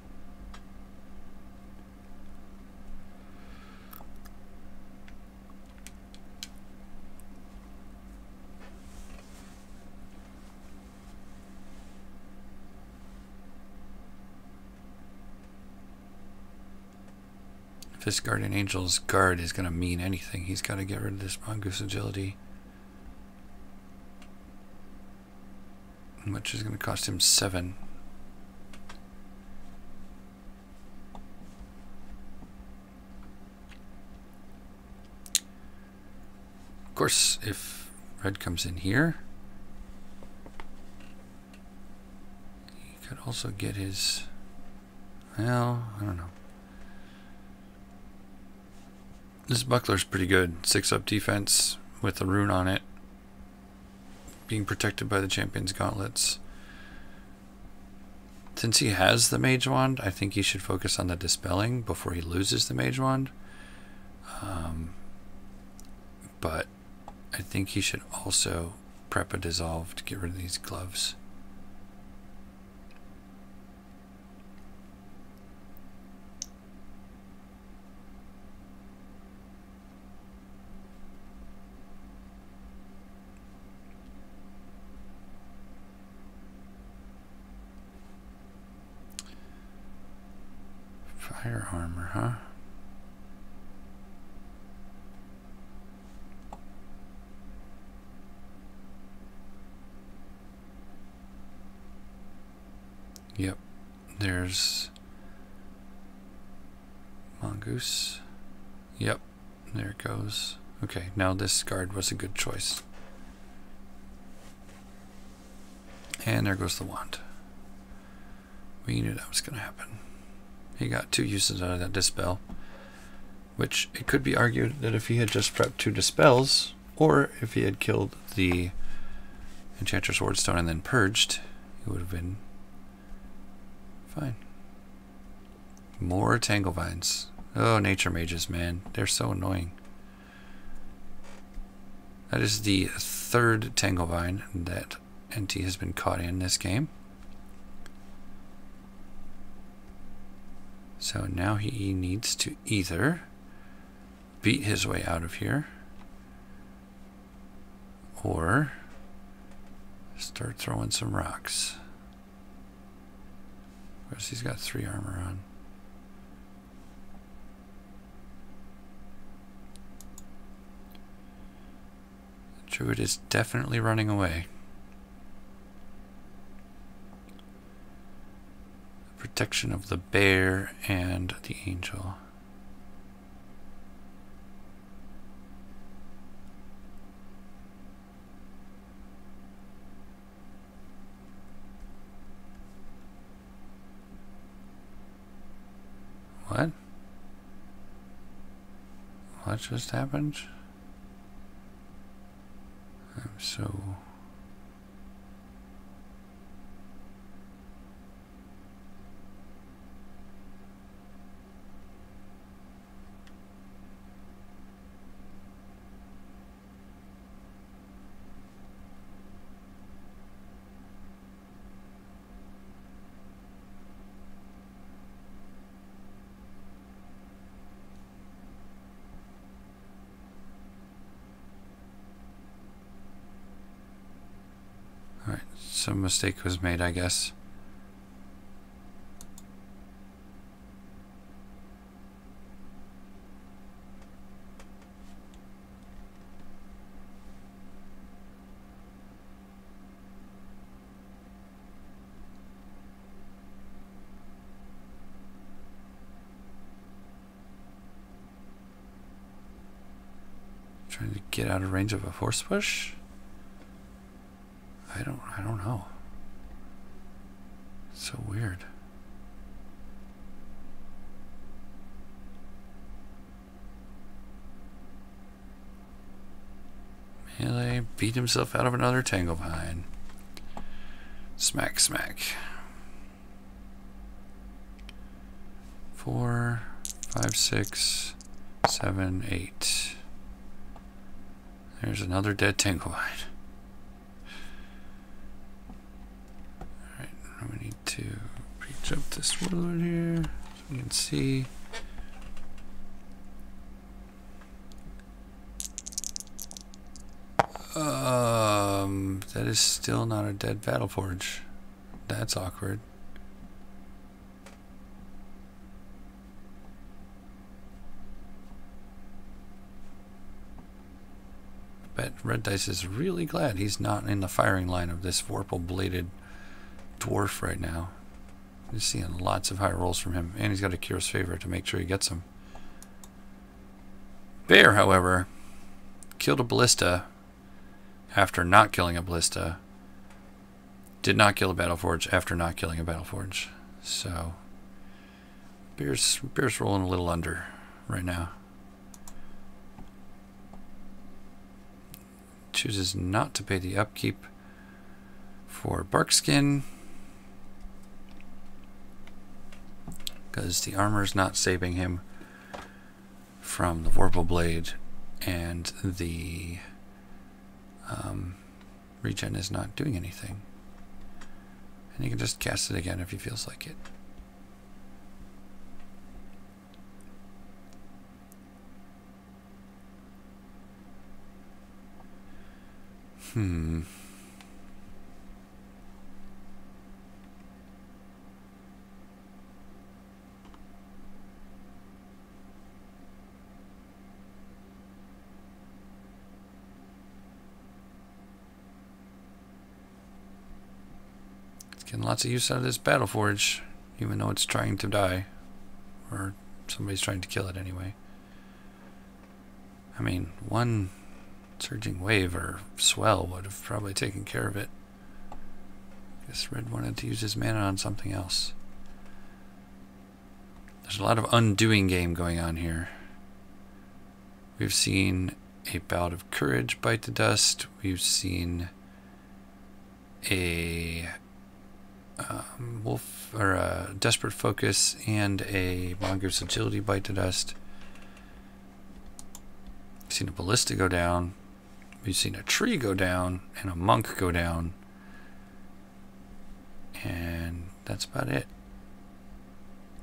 [SPEAKER 1] If this Guardian Angel's guard is going to mean anything, he's got to get rid of this Mongoose agility. Which is going to cost him 7. Of course, if red comes in here, he could also get his, well, I don't know. This buckler's pretty good. 6-up defense with a rune on it. Being protected by the Champion's Gauntlets. Since he has the Mage Wand, I think he should focus on the Dispelling before he loses the Mage Wand. But I think he should also prep a Dissolve to get rid of these gloves. Fire armor, huh? Yep, there's Mongoose. Yep, there it goes. Okay, now this guard was a good choice. And there goes the wand. We knew that was going to happen. He got 2 uses out of that Dispel, which it could be argued that if he had just prepped 2 Dispels, or if he had killed the Enchantress Wardstone and then purged, it would have been fine. More Tangle Vines. Oh, Nature Mages, man. They're so annoying. That is the 3rd Tangle Vine that Enti has been caught in this game. So now he needs to either beat his way out of here or start throwing some rocks. Of course, he's got 3 armor on. The Druid is definitely running away. Protection of the bear and the angel. What? What just happened? I'm so... Alright, some mistake was made, I guess. Trying to get out of range of a force push? I don't know. It's so weird. Melee beat himself out of another Tanglevine. Smack, smack. 4, 5, 6, 7, 8. There's another dead Tanglevine. We need to reach up this wood here so we can see. That is still not a dead Battleforge. That's awkward. bet Reddice is really glad he's not in the firing line of this Vorpal-bladed dwarf right now. You're seeing lots of high rolls from him, and he's got a Curious Favor to make sure he gets them. Bear, however, killed a Ballista after not killing a Ballista. Did not kill a Battleforge after not killing a Battleforge. So, Bear's rolling a little under right now. Chooses not to pay the upkeep for Barkskin because the armor's not saving him from the Vorpal Blade, and the regen is not doing anything. And he can just cast it again if he feels like it. Getting lots of use out of this Battleforge, even though it's trying to die. Or somebody's trying to kill it anyway. I mean, one Surging Wave or Swell would have probably taken care of it. Guess Red wanted to use his mana on something else. There's a lot of undoing game going on here. We've seen a Bout of Courage bite the dust. We've seen a Wolf or a Desperate Focus and a Mongoose Agility bite the dust. We've seen a Ballista go down. We've seen a tree go down and a monk go down. And that's about it.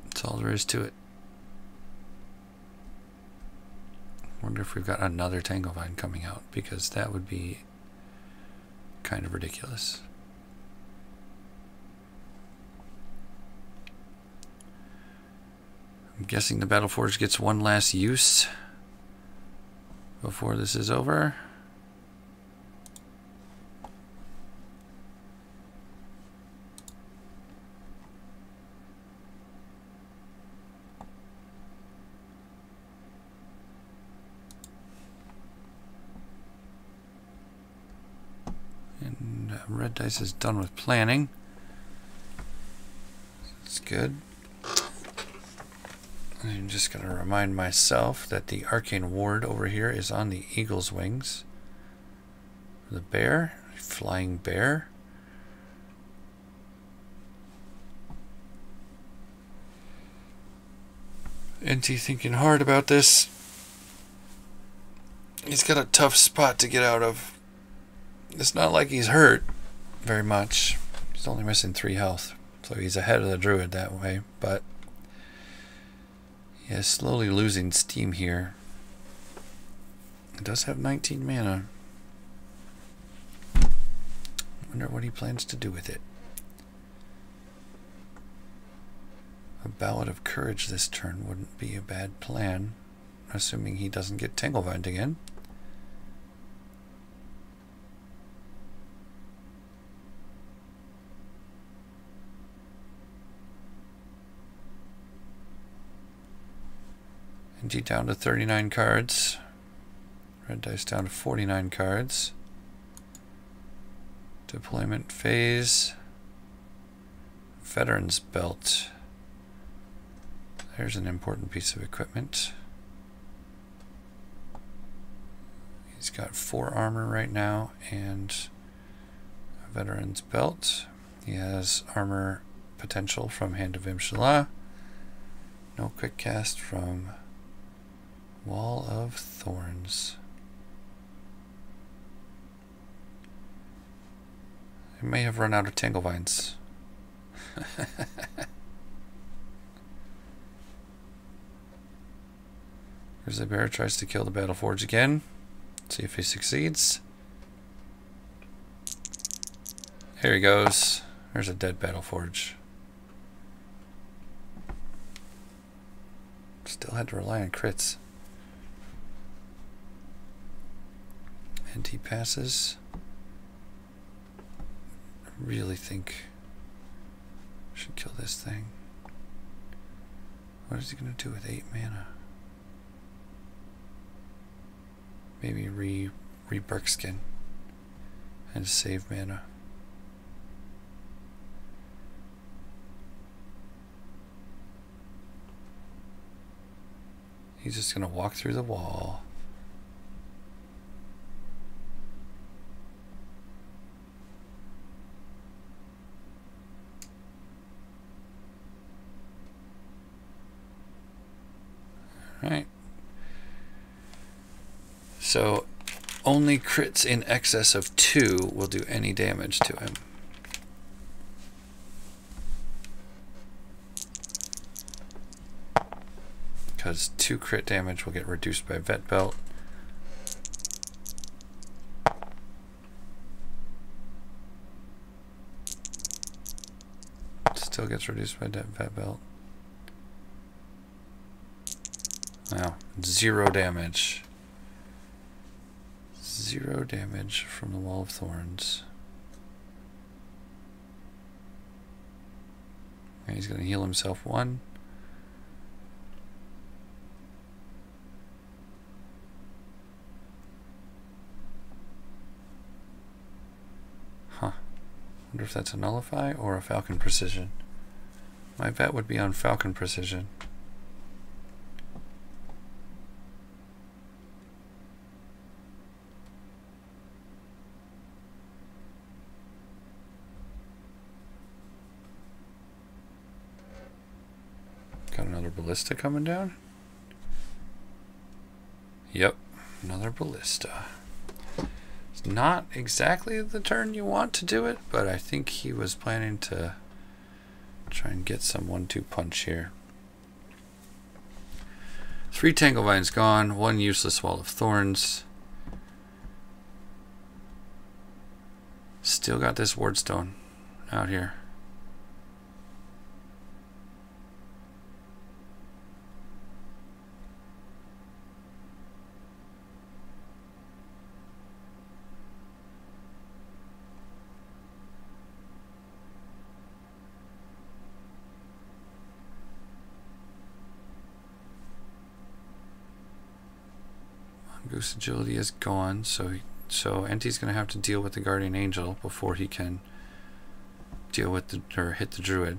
[SPEAKER 1] That's all there is to it. Wonder if we've got another Tanglevine coming out, because that would be kind of ridiculous. I'm guessing the Battleforge gets one last use before this is over. And Reddice is done with planning. That's good. I'm just going to remind myself that the Arcane Ward over here is on the Eagle's Wings. The bear, flying bear. Enti thinking hard about this. He's got a tough spot to get out of. It's not like he's hurt very much. He's only missing 3 health. So he's ahead of the Druid that way, but yeah, slowly losing steam here. It does have 19 mana. Wonder what he plans to do with it. A Ballad of Courage this turn wouldn't be a bad plan, assuming he doesn't get Tanglevined again. Enti down to 39 cards. Reddice down to 49 cards. Deployment phase. Veteran's Belt. There's an important piece of equipment. He's got 4 armor right now and a Veteran's Belt. He has armor potential from Hand of Imshallah. No quick cast from Wall of Thorns. I may have run out of Tanglevines. Grizzly Bear tries to kill the Battleforge again. See if he succeeds. Here he goes. There's a dead Battleforge. Still had to rely on crits. Enti passes. I really think I should kill this thing. What is he going to do with 8 mana? Maybe re-Burkskin and save mana. He's just going to walk through the wall. Alright. So only crits in excess of 2 will do any damage to him. Because 2 crit damage will get reduced by Vet Belt. Still gets reduced by Vet Belt. Wow, 0 damage. 0 damage from the Wall of Thorns. And he's going to heal himself 1. Huh. Wonder if that's a Nullify or a Falcon Precision. My bet would be on Falcon Precision. Got another Ballista coming down. Yep, another Ballista. It's not exactly the turn you want to do it, but I think he was planning to try and get some 1-2 punch here. 3 Tanglevines gone, 1 useless Wall of Thorns. Still got this Wardstone out here. Goose Agility is gone, so Enti's going to have to deal with the Guardian Angel before he can deal with hit the Druid.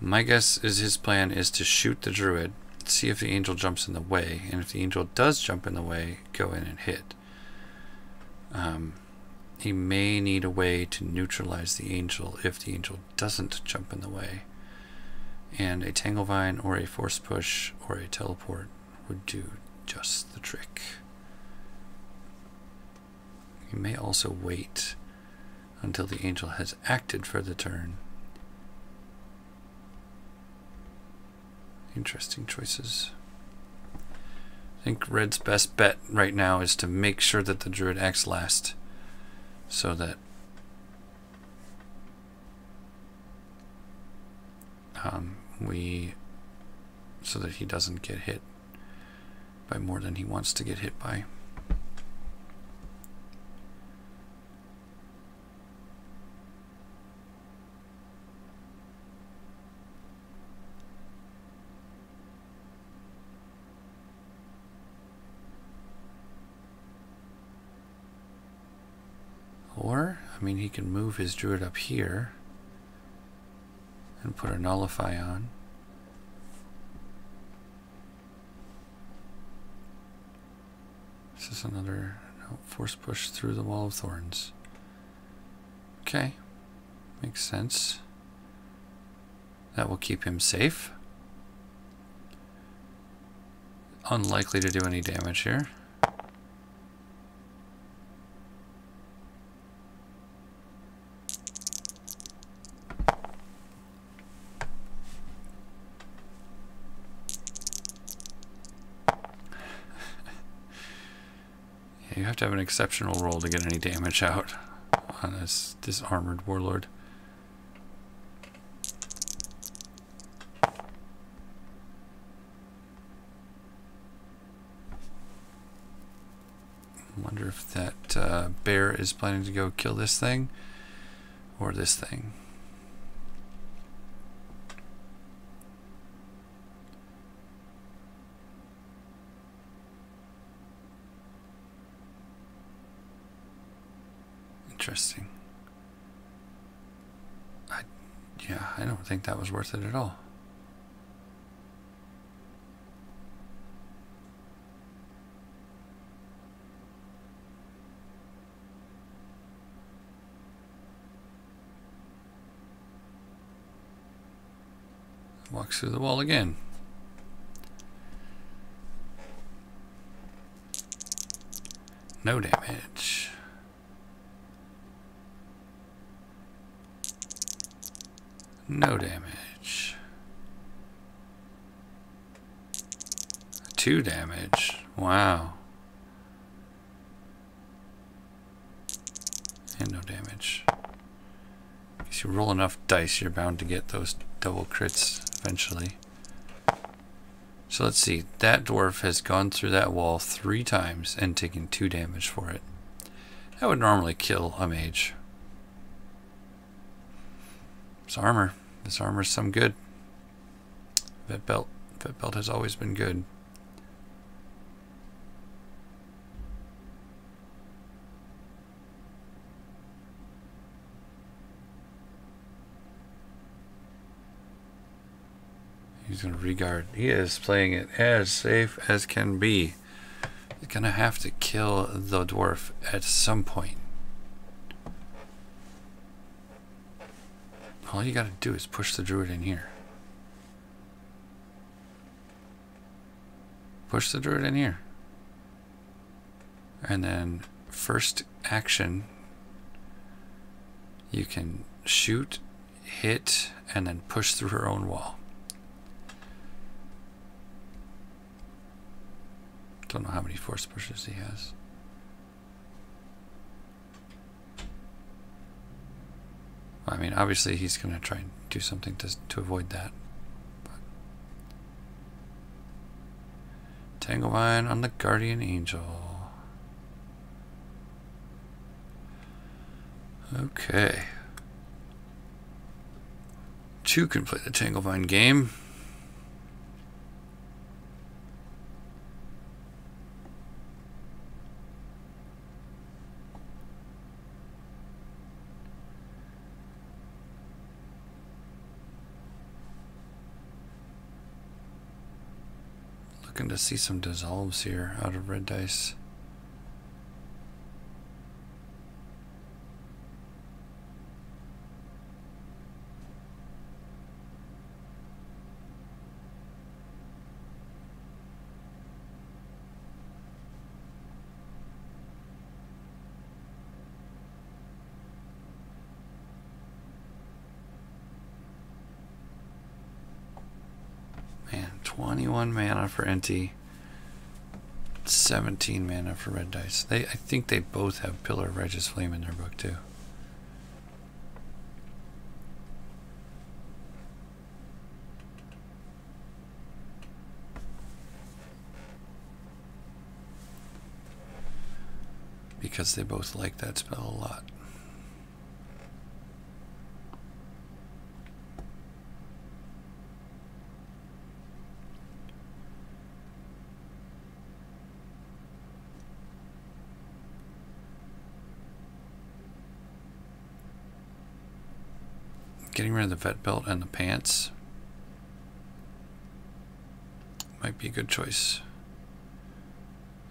[SPEAKER 1] My guess is his plan is to shoot the Druid, see if the Angel jumps in the way, and if the Angel does jump in the way, go in and hit. He may need a way to neutralize the Angel if the Angel doesn't jump in the way, and a Tanglevine or a Force Push or a Teleport would do just the trick. You may also wait until the Angel has acted for the turn. Interesting choices. I think Red's best bet right now is to make sure that the Druid acts last, so that he doesn't get hit by more than he wants to get hit by. Or, I mean, he can move his Druid up here and put a Nullify on. This is another Force Push through the Wall of Thorns. Okay, makes sense. That will keep him safe. Unlikely to do any damage here. You have to have an exceptional roll to get any damage out on this armored warlord. I wonder if that bear is planning to go kill this thing or this thing. Interesting. Yeah, I don't think that was worth it at all. Walks through the wall again. No damage. No damage. 2 damage. Wow. And no damage. If you roll enough dice, you're bound to get those double crits eventually. So let's see. That dwarf has gone through that wall 3 times and taken 2 damage for it. That would normally kill a mage. This armor. This armor's some good. Vet belt. Vet belt has always been good. He's going to regard. He is playing it as safe as can be. He's going to have to kill the dwarf at some point. All you got to do is push the druid in here. Push the druid in here. And then first action, you can shoot, hit, and then push through her own wall. Don't know how many force pushes he has. I mean, obviously he's going to try and do something to avoid that. But Tanglevine on the Guardian Angel. Okay. 2 can play the Tanglevine game. Looking to see some dissolves here out of red dice. Man, 21 mana for Enti, 17 mana for red dice. I think they both have Pillar of Righteous Flame in their book too. Because they both like that spell a lot. Getting rid of the vet belt and the pants might be a good choice.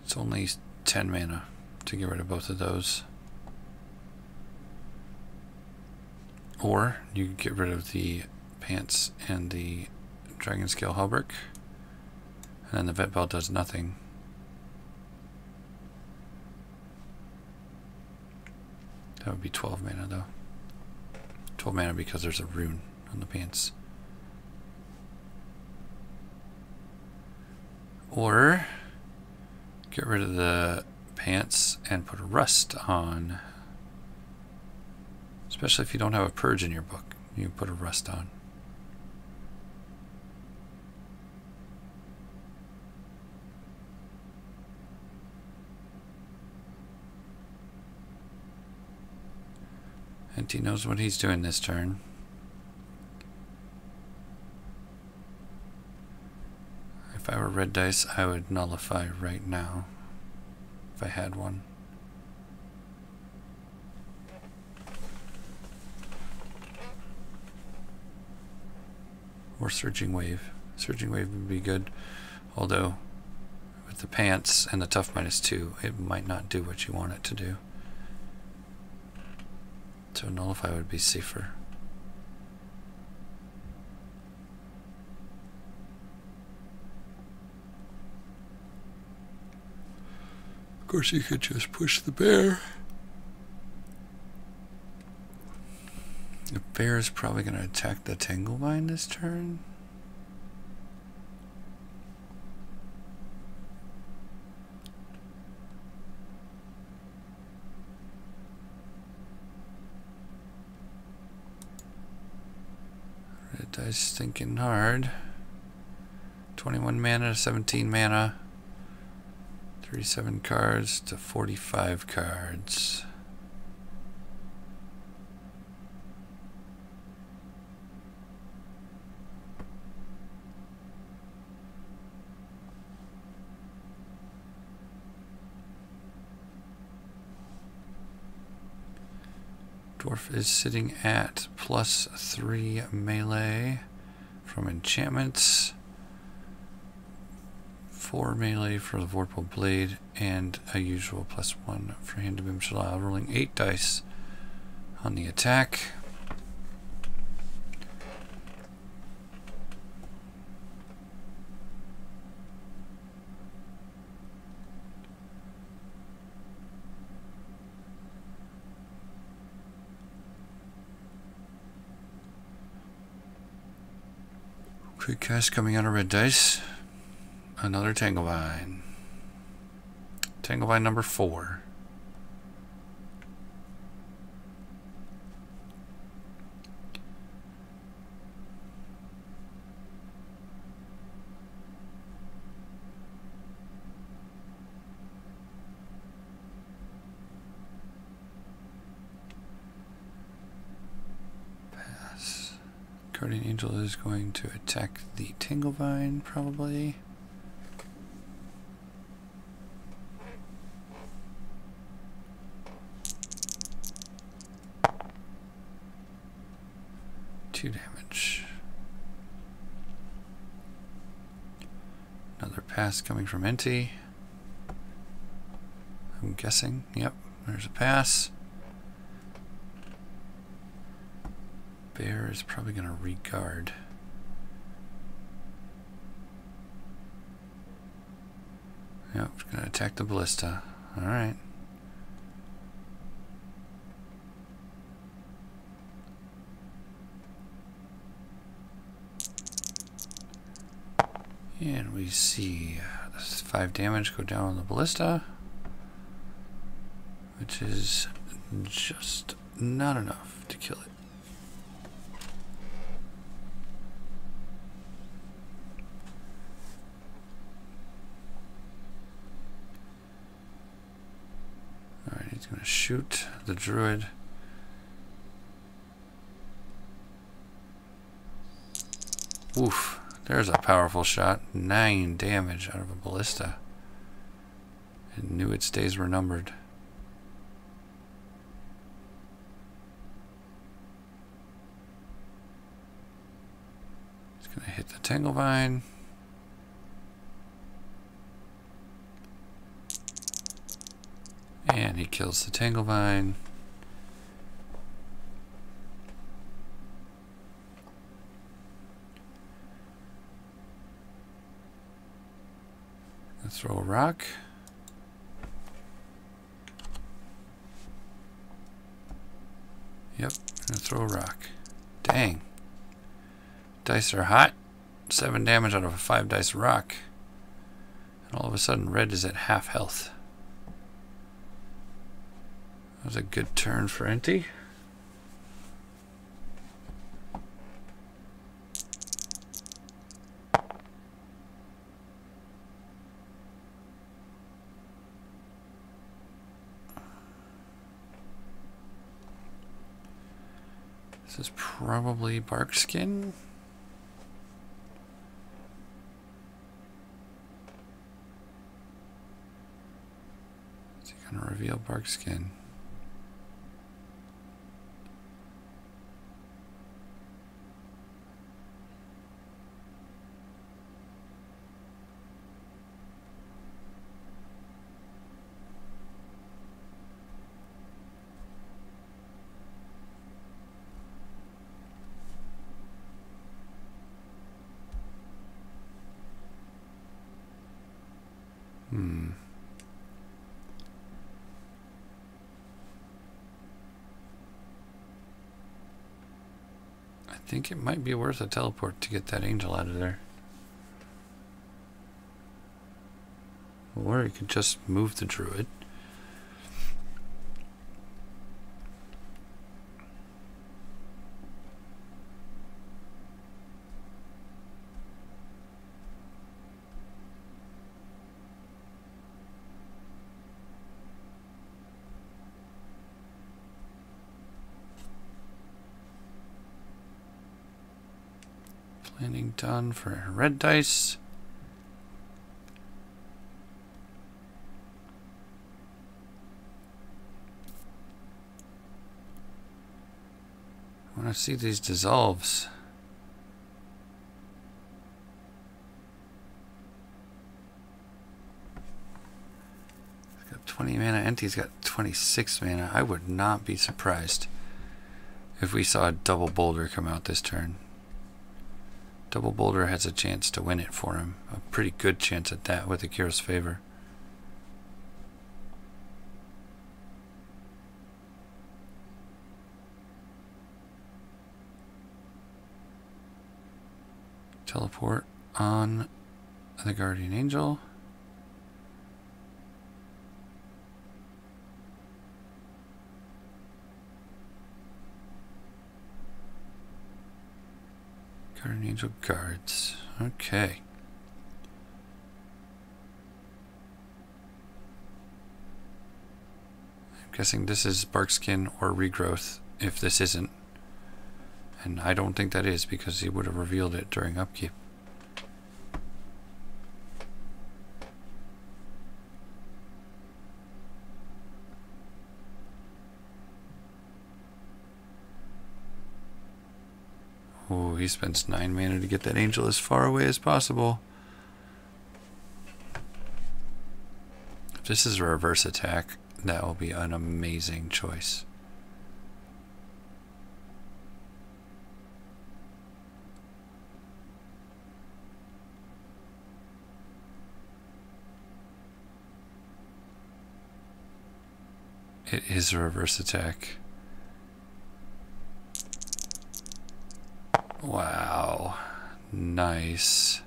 [SPEAKER 1] It's only 10 mana to get rid of both of those. Or you could get rid of the pants and the Dragon Scale Hauberk, and then the vet belt does nothing. That would be 12 mana though. 12 mana because there's a rune on the pants. Or get rid of the pants and put a rust on. Especially if you don't have a purge in your book, you can put a rust on. Enti knows what he's doing this turn. If I were red dice, I would nullify right now. If I had one. Or Surging Wave. Surging Wave would be good. Although, with the pants and the tough -2, it might not do what you want it to do. So nullify would be safer. Of course, you could just push the bear. The bear is probably going to attack the Tanglevine this turn. Red dice thinking hard. 21 mana to 17 mana. 37 cards to 45 cards. Dwarf is sitting at +3 melee from enchantments, 4 melee for the Vorpal Blade, and a usual +1 for Hand of Imshalal, rolling 8 dice on the attack. Quick cast coming out of red dice. Another Tanglevine. Tanglevine number 4. Pass. Guardian Angel is going to attack the Tanglevine, probably. Damage. Another pass coming from Enti. I'm guessing. Yep, there's a pass. Bear is probably going to regard. Yep, it's going to attack the ballista. Alright. And we see 5 damage go down on the ballista, which is just not enough to kill it. Alright, he's going to shoot the Druid. Oof. There's a powerful shot. 9 damage out of a ballista. It knew its days were numbered. It's going to hit the Tanglevine. And he kills the Tanglevine. Throw a rock. Yep, gonna throw a rock. Dang. Dice are hot. 7 damage out of a 5 dice rock. And all of a sudden red is at half health. That was a good turn for Enti. This is probably bark skin. Is he gonna reveal bark skin? I think it might be worth a teleport to get that angel out of there. Or you could just move the druid. Planning done for Reddice. I want to see these dissolves. He's got 20 mana. Enti's got 26 mana. I would not be surprised if we saw a double boulder come out this turn. Double boulder has a chance to win it for him. A pretty good chance at that with Akira's favor. Teleport on the Guardian Angel. Guardian Angel guards. Okay. I'm guessing this is Barkskin or Regrowth if this isn't. And I don't think that is because he would have revealed it during upkeep. Oh, he spends 9 mana to get that angel as far away as possible. If this is a reverse attack, that will be an amazing choice. It is a reverse attack. Wow. Nice.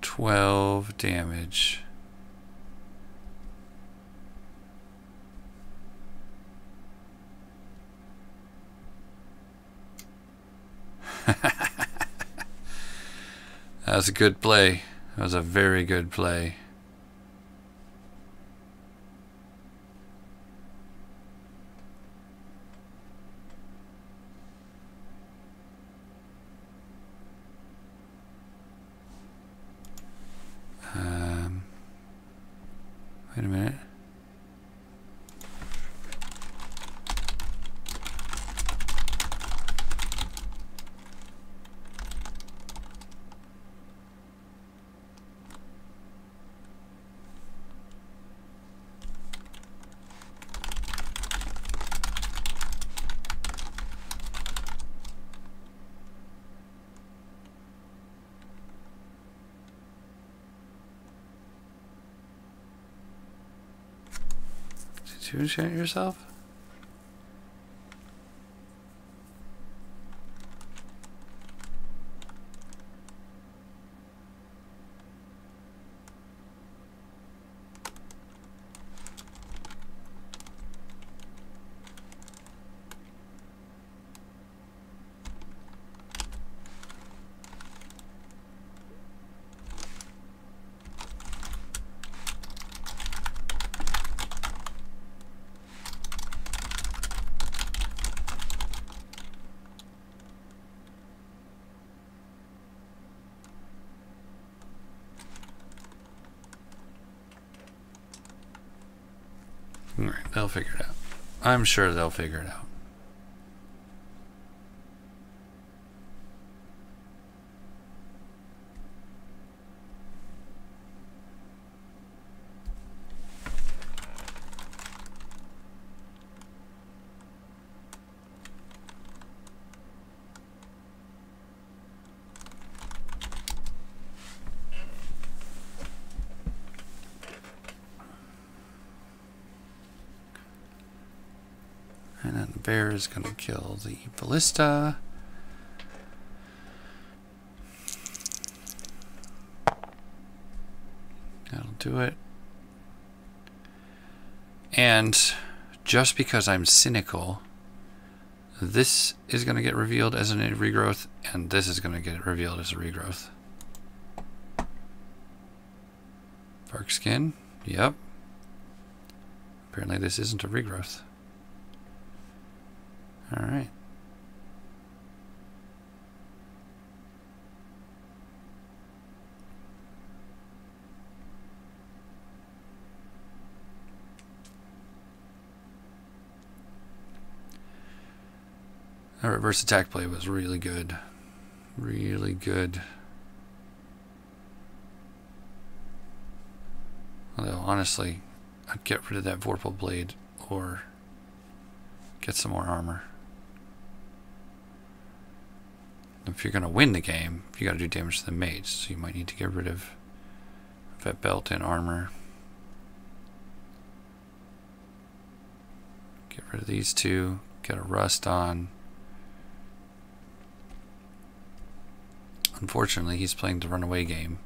[SPEAKER 1] 12 damage. That was a good play. That was a very good play. Wait a minute. Did you enchant yourself? They'll figure it out. I'm sure they'll figure it out. And then the bear is going to kill the ballista. That'll do it. And just because I'm cynical, this is going to get revealed as a regrowth, and this is going to get revealed as a regrowth. Bark skin, yep. Apparently this isn't a regrowth. All right. That reverse attack play was really good. Really good. Although, honestly, I'd get rid of that Vorpal Blade or get some more armor. If you're going to win the game, you got to do damage to the mage, so you might need to get rid of that belt and armor. Get rid of these two. Get a rust on. Unfortunately, he's playing the runaway game.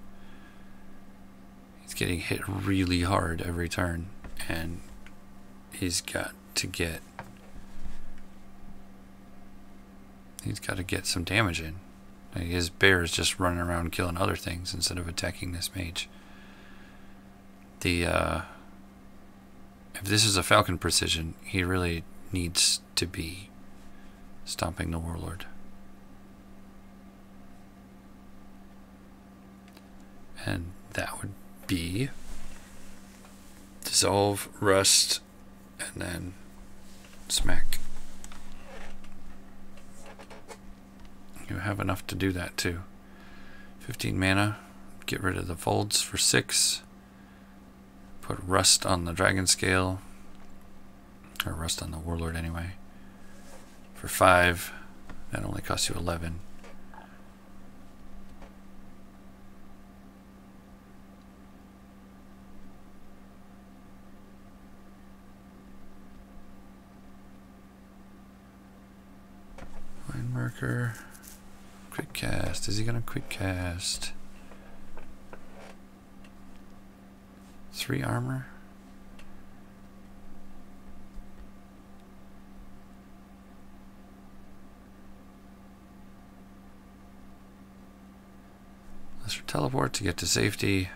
[SPEAKER 1] He's getting hit really hard every turn, and he's got to get some damage in. Like, his bear is just running around killing other things instead of attacking this mage. If this is a Falcon Precision, he really needs to be stomping the Warlord. And that would be dissolve, rust, and then smack. You have enough to do that too. 15 mana. Get rid of the folds for 6. Put rust on the dragon scale. Or rust on the warlord anyway. For 5. That only costs you 11. Line marker. Quick cast. Is he gonna quick cast? 3 armor. Lesser teleport to get to safety.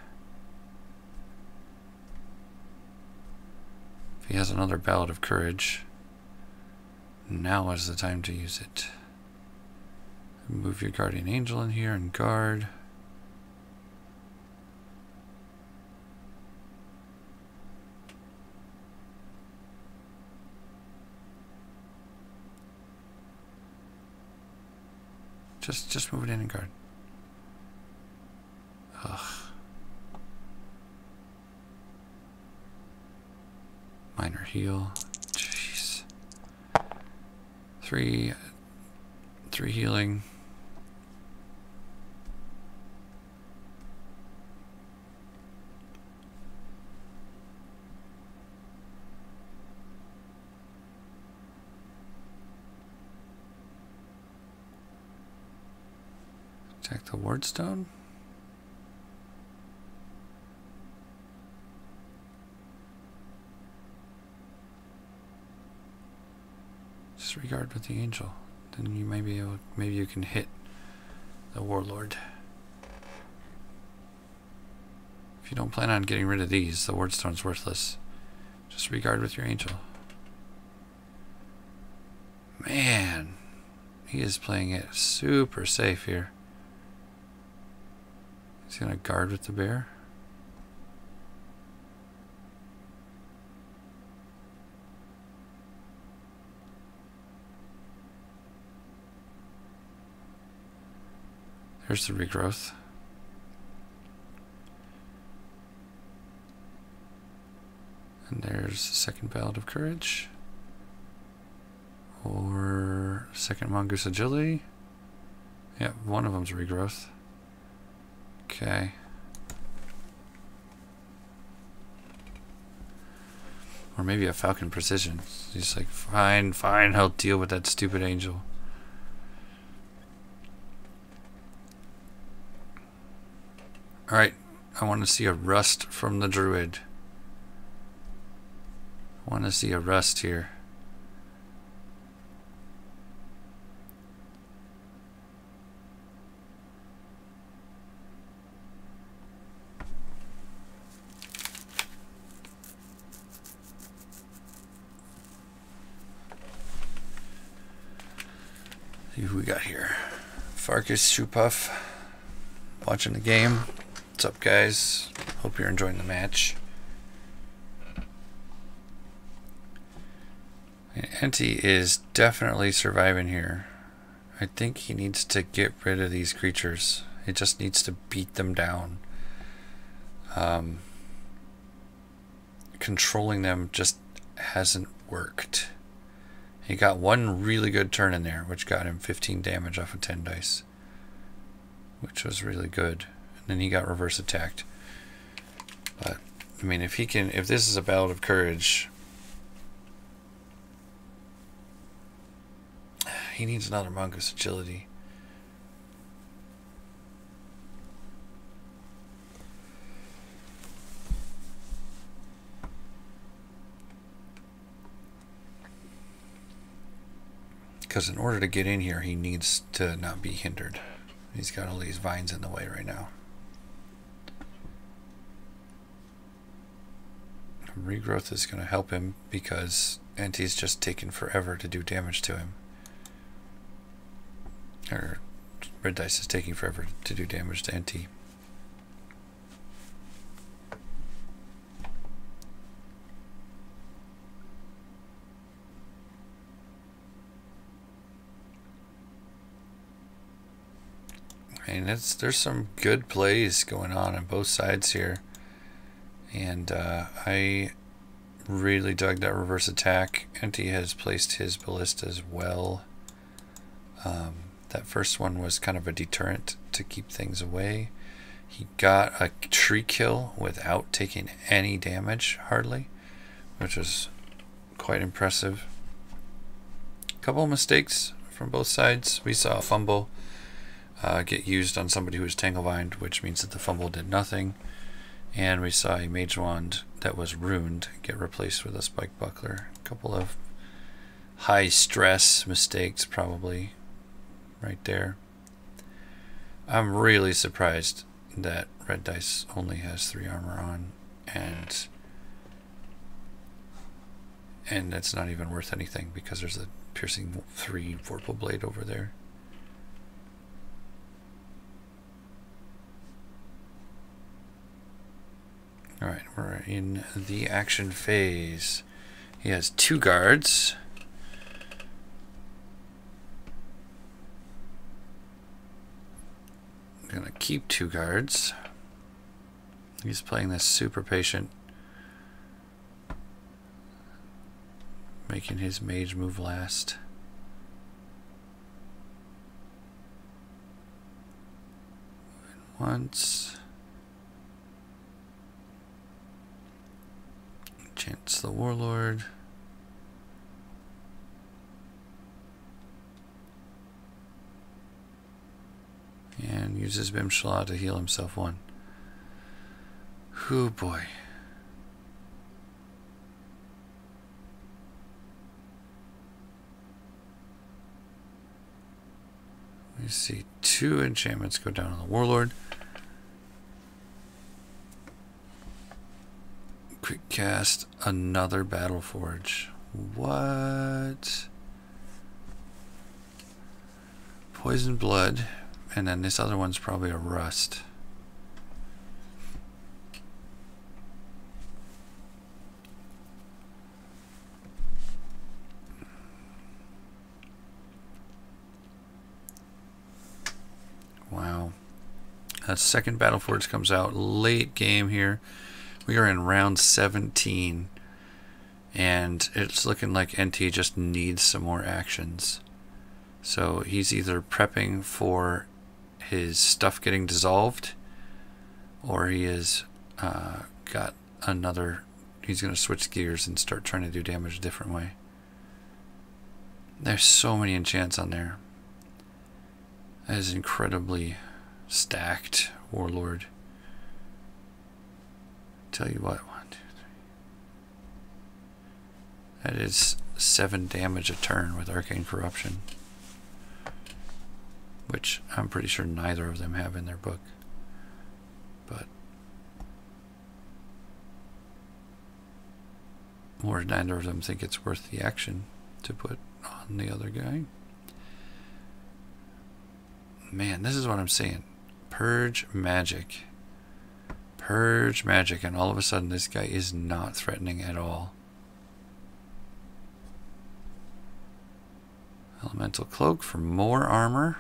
[SPEAKER 1] If he has another ballad of courage, now is the time to use it. Move your guardian angel in here and guard. Just move it in and guard. Ugh. Minor heal. Jeez. 3 healing. Attack the wardstone. Disregard with the angel. Then you may be able, maybe you can hit the warlord. If you don't plan on getting rid of these, the wardstone's worthless. Just regard with your angel. Man, he is playing it super safe here. He's gonna guard with the bear. Here's the regrowth. And there's the second Ballad of Courage. Or second Mongoose Agility. Yeah, one of them's regrowth. Okay. Or maybe a Falcon Precision. He's like, fine, fine, I'll deal with that stupid angel. Alright, I want to see a rust from the Druid. I want to see a rust here. See who we got here. Farkas Shoepuff watching the game. What's up, guys? Hope you're enjoying the match. Enti is definitely surviving here. I think he needs to get rid of these creatures. He just needs to beat them down. Controlling them just hasn't worked. He got one really good turn in there, which got him 15 damage off of 10 dice. Which was really good. And then he got reverse attacked. But, I mean, if this is a Ballad of Courage, he needs another Mongoose Agility. Because in order to get in here, he needs to not be hindered. He's got all these vines in the way right now. Regrowth is going to help him because Enti's just taking forever to do damage to him. Or Reddice is taking forever to do damage to Enti. And there's some good plays going on both sides here. And I really dug that reverse attack. Enti has placed his ballista as well. That first one was kind of a deterrent to keep things away. He got a tree kill without taking any damage, hardly, which was quite impressive. A couple of mistakes from both sides. We saw a fumble get used on somebody who was Tanglevined, which means that the fumble did nothing. And we saw a Mage Wand that was ruined get replaced with a Spike Buckler. A couple of high stress mistakes probably right there. I'm really surprised that Reddice only has 3 armor on, and that's not even worth anything because there's a piercing 3 Vorpal Blade over there. Alright, we're in the action phase. He has 2 guards. I'm gonna keep 2 guards. He's playing this super patient, making his mage move last. Moving once. Chance the Warlord. And uses Bimshala to heal himself 1. Oh boy. We see 2 enchantments go down on the Warlord. Quick cast another Battle Forge. What? Poison Blood, and then this other one's probably a Rust. Wow. Second Battleforge comes out late game here. We are in round 17. And it's looking like Enti just needs some more actions. So he's either prepping for his stuff getting dissolved, or he has got another. He's going to switch gears and start trying to do damage a different way. There's so many enchants on there. That is incredibly stacked Warlord. Tell you what, 1, 2, 3. That is 7 damage a turn with Arcane Corruption, which I'm pretty sure neither of them have in their book. But or neither of them think it's worth the action to put on the other guy. Man, this is what I'm saying. Purge magic. Purge magic, and all of a sudden this guy is not threatening at all. Elemental Cloak for more armor.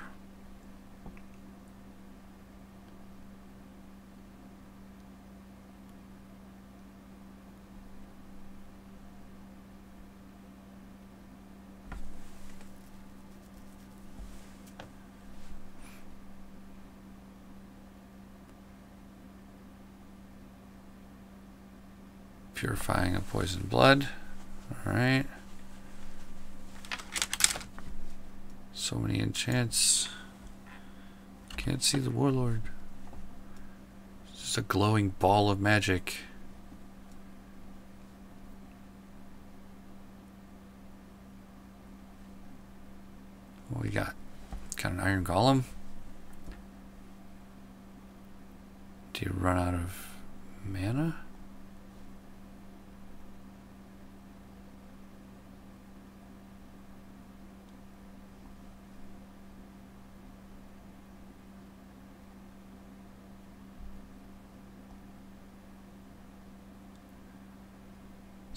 [SPEAKER 1] Purifying of poison blood. Alright. So many enchants. Can't see the Warlord. It's just a glowing ball of magic. What we got? Got an Iron Golem. Do you run out of mana?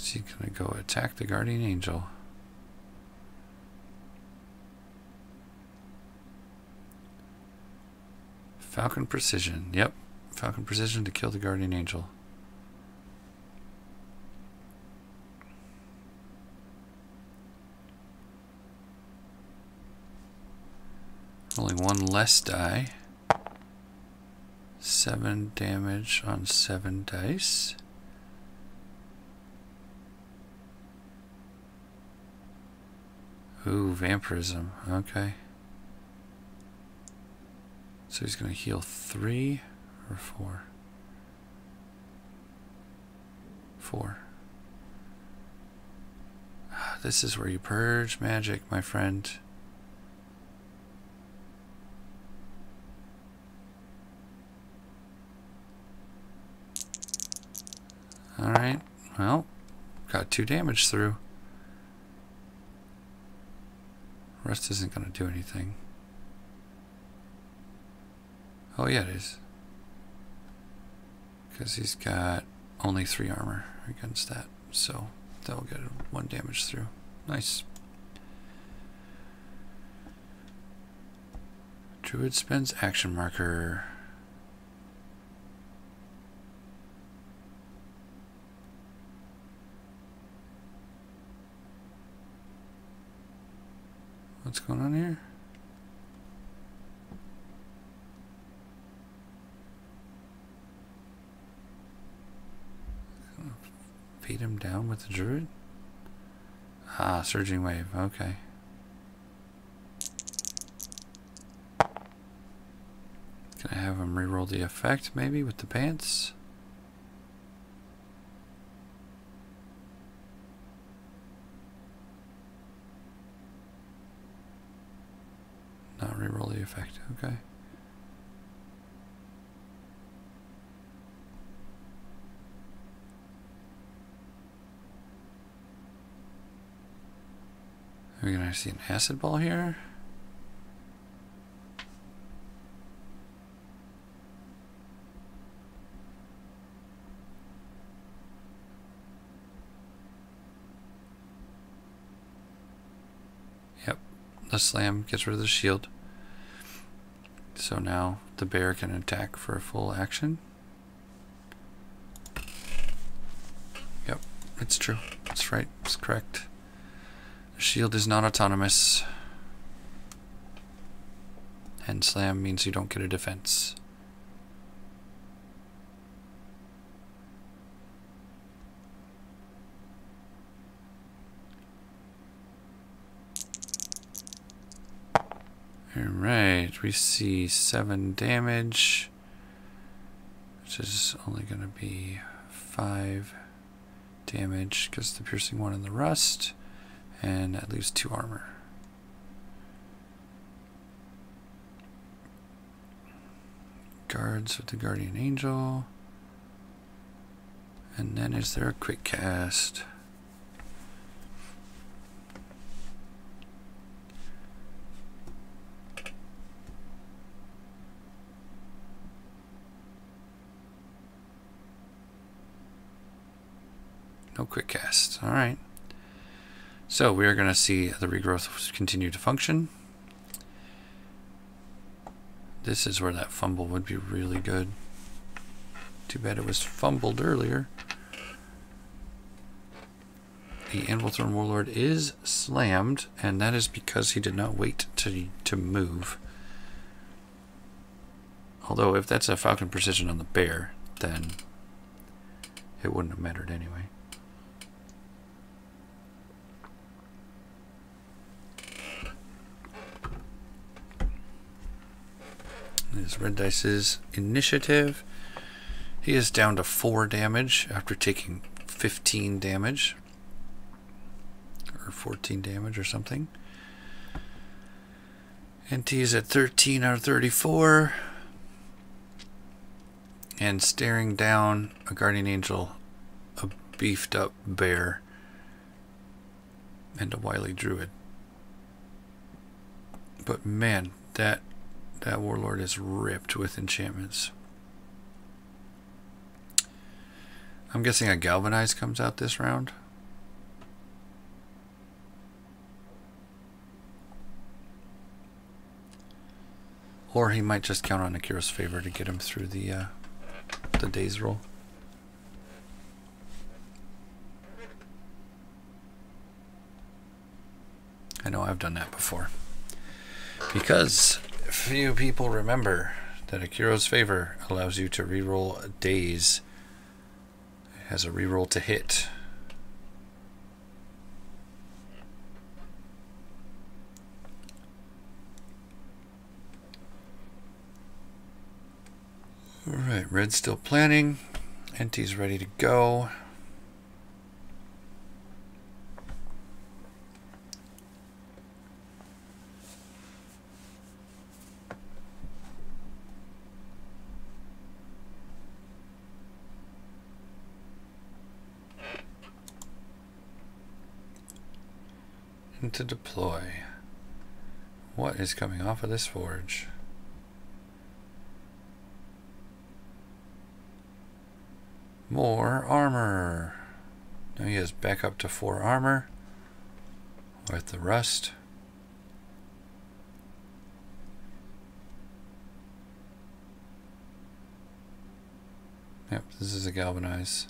[SPEAKER 1] So you're gonna go attack the Guardian Angel. Falcon Precision. Yep. Falcon Precision to kill the Guardian Angel. Rolling 1 less die. 7 damage on 7 dice. Ooh, Vampirism. Okay. So he's going to heal 3 or 4? 4. This is where you purge magic, my friend. Alright, well, got 2 damage through. Rest isn't going to do anything. Oh yeah, it is. Because he's got only 3 armor against that. So that'll get 1 damage through. Nice. Druid spends action marker. What's going on here? Feed him down with the Druid? Ah, Surging Wave, okay. Can I have him reroll the effect maybe with the pants? Not reroll the effect, okay. Are we gonna see an acid ball here? Yep, the slam gets rid of the shield. So now the bear can attack for a full action. Yep, it's true. That's right. It's correct. The shield is not autonomous. And slam means you don't get a defense. Alright, we see 7 damage, which is only going to be 5 damage because the piercing 1 and the rust, and that leaves 2 armor. Guards with the Guardian Angel, and then is there a quick cast? No quick cast. Alright. So we are going to see the regrowth continue to function. This is where that fumble would be really good. Too bad it was fumbled earlier. The Anvil Thorn Warlord is slammed, and that is because he did not wait to move. Although if that's a Falcon Precision on the bear, then it wouldn't have mattered anyway. This Reddice's initiative. He is down to 4 damage after taking 15 damage. Or 14 damage or something. Enti is at 13 out of 34. And staring down a Guardian Angel, a beefed up bear, and a wily Druid. But man, that Warlord is ripped with enchantments. I'm guessing a Galvanize comes out this round. Or he might just count on Akira's favor to get him through the daze roll. I know I've done that before. Because few people remember that Akira's favor allows you to reroll a daze. It has a reroll to hit. Alright, Red's still planning. Enti's ready to go. And to deploy. What is coming off of this forge? More armor. Now he has back up to 4 armor with the rust. Yep, this is a galvanize.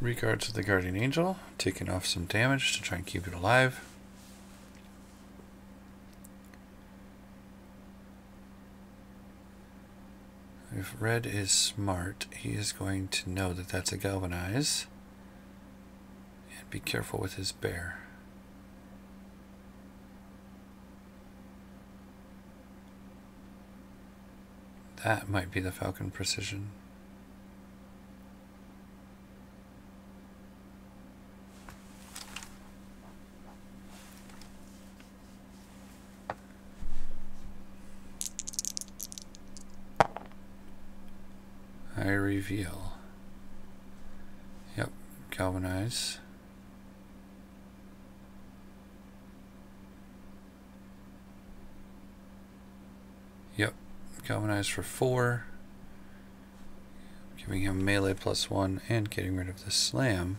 [SPEAKER 1] Regards to the Guardian Angel, taking off some damage to try and keep it alive. If Red is smart, he is going to know that that's a galvanize. And be careful with his bear. That might be the Falcon Precision. I reveal. Yep, galvanize. Yep. Galvanize for 4. Giving him melee +1 and getting rid of the slam.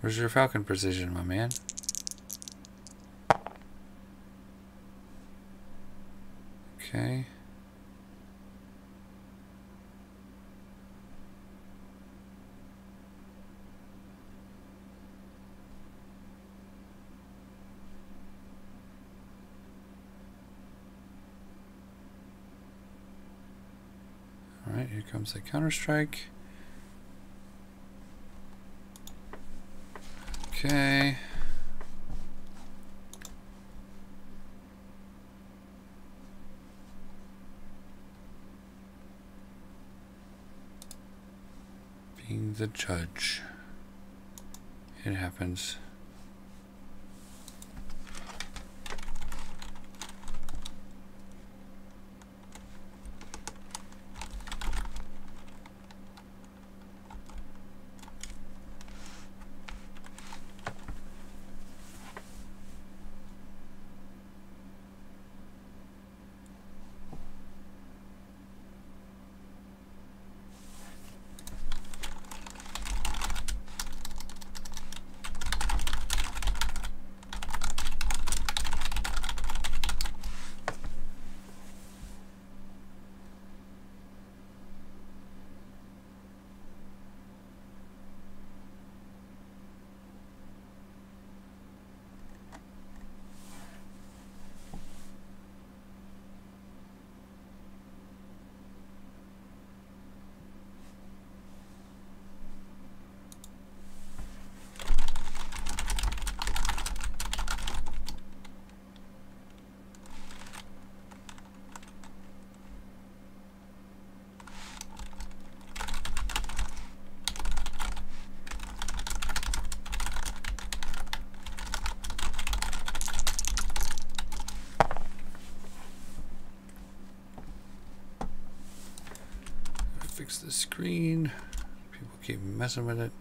[SPEAKER 1] Where's your falcon precision, my man? Okay. Alright, here comes the counter-strike. Okay. Being the judge. It happens. Fix the screen. People keep messing with it.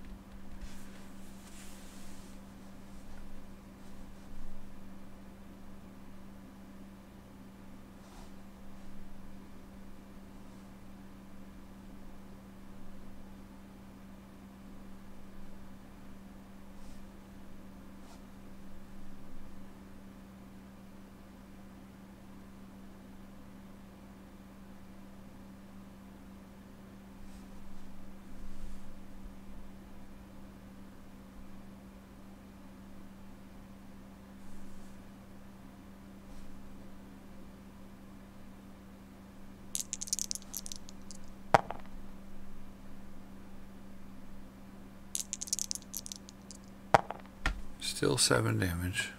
[SPEAKER 1] Still 7 damage.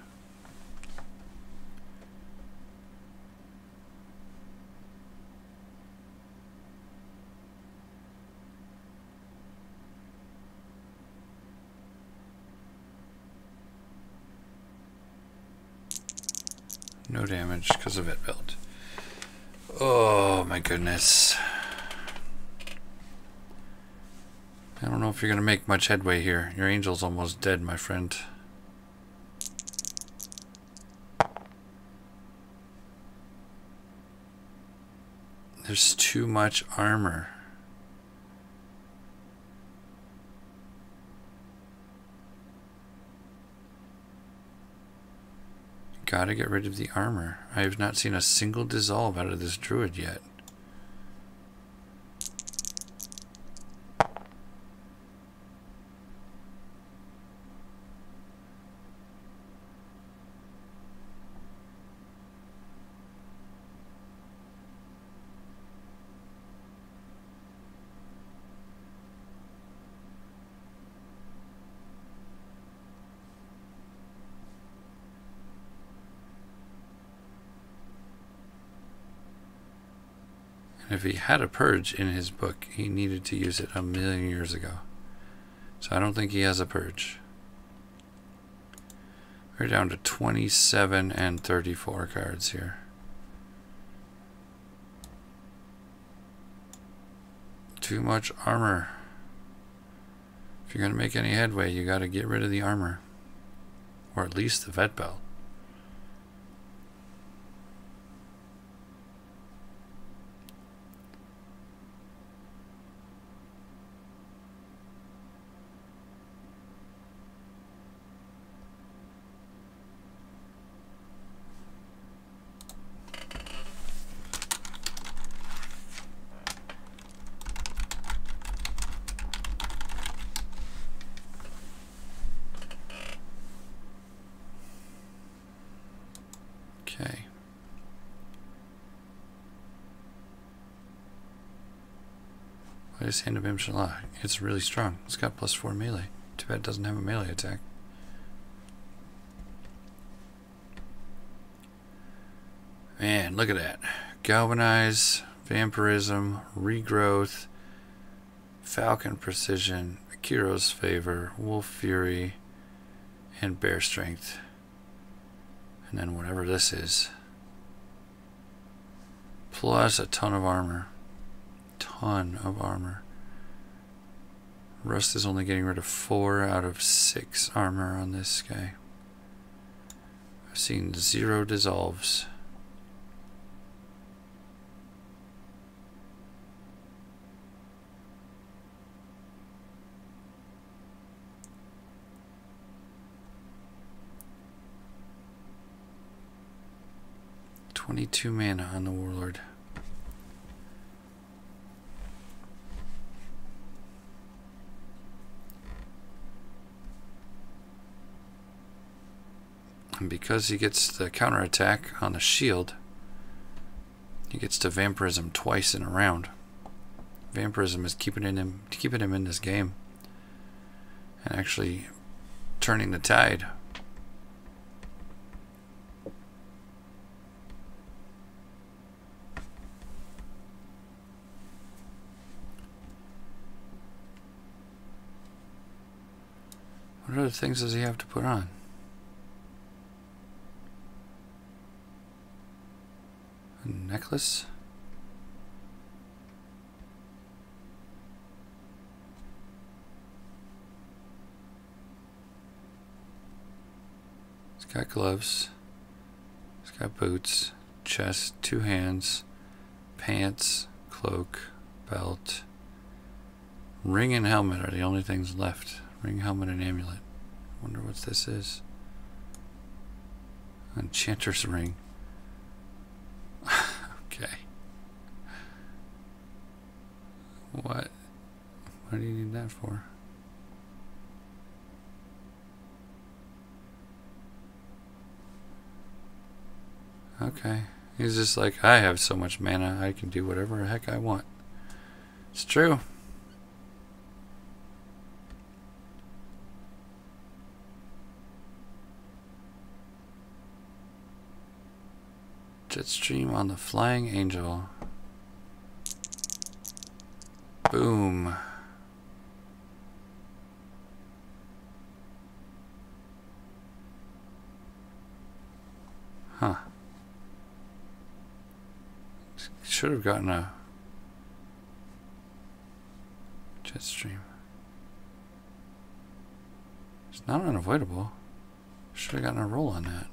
[SPEAKER 1] No damage because of it build. Oh my goodness. I don't know if you're going to make much headway here. Your angel's almost dead, my friend. There's too much armor. Gotta get rid of the armor. I have not seen a single dissolve out of this druid yet. If he had a purge in his book, he needed to use it 1,000,000 years ago. So I don't think he has a purge. We're down to 27 and 34 cards here. Too much armor. If you're going to make any headway, you got to get rid of the armor. Or at least the vet belt. Okay. What is Hand of Imshallah? It's really strong. It's got +4 melee. Too bad it doesn't have a melee attack. Man, look at that. Galvanize, Vampirism, Regrowth, Falcon Precision, Akiro's Favor, Wolf Fury, and Bear Strength. And then whatever this is. Plus a ton of armor. Ton of armor. Rust is only getting rid of 4 out of 6 armor on this guy. I've seen 0 dissolves. $22 mana on the Warlord. And because he gets the counterattack on the shield, he gets to Vampirism twice in a round. Vampirism is keeping him in this game and actually turning the tide. What other things does he have to put on? A necklace? He's got gloves. He's got boots, chest, 2 hands, pants, cloak, belt. Ring and helmet are the only things left. Ring, helmet, and amulet. Wonder what this is. Enchanter's ring. Okay. What? What do you need that for? Okay. He's just like, I have so much mana, I can do whatever the heck I want. It's true. Jetstream on the Flying Angel. Boom. Huh. Should have gotten a Jetstream. It's not unavoidable. Should have gotten a roll on that.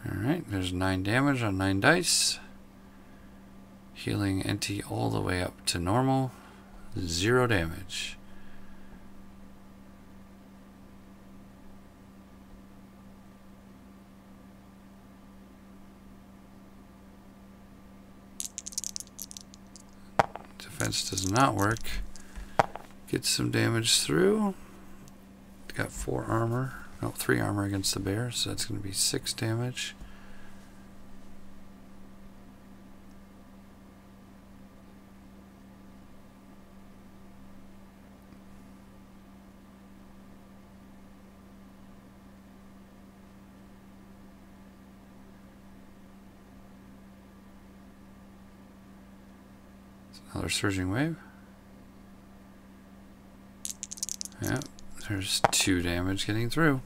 [SPEAKER 1] Alright, there's 9 damage on 9 dice. Healing Enti all the way up to normal. 0 damage. Defense does not work. Get some damage through. Got 4 armor. No, 3 armor against the bear, so that's going to be 6 damage. Another surging wave. Yep, there's 2 damage getting through.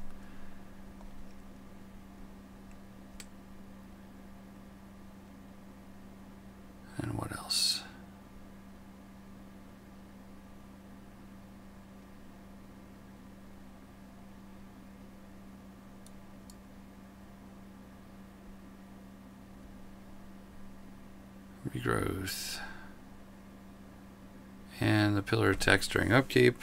[SPEAKER 1] regrowth. And the pillar attacks during upkeep.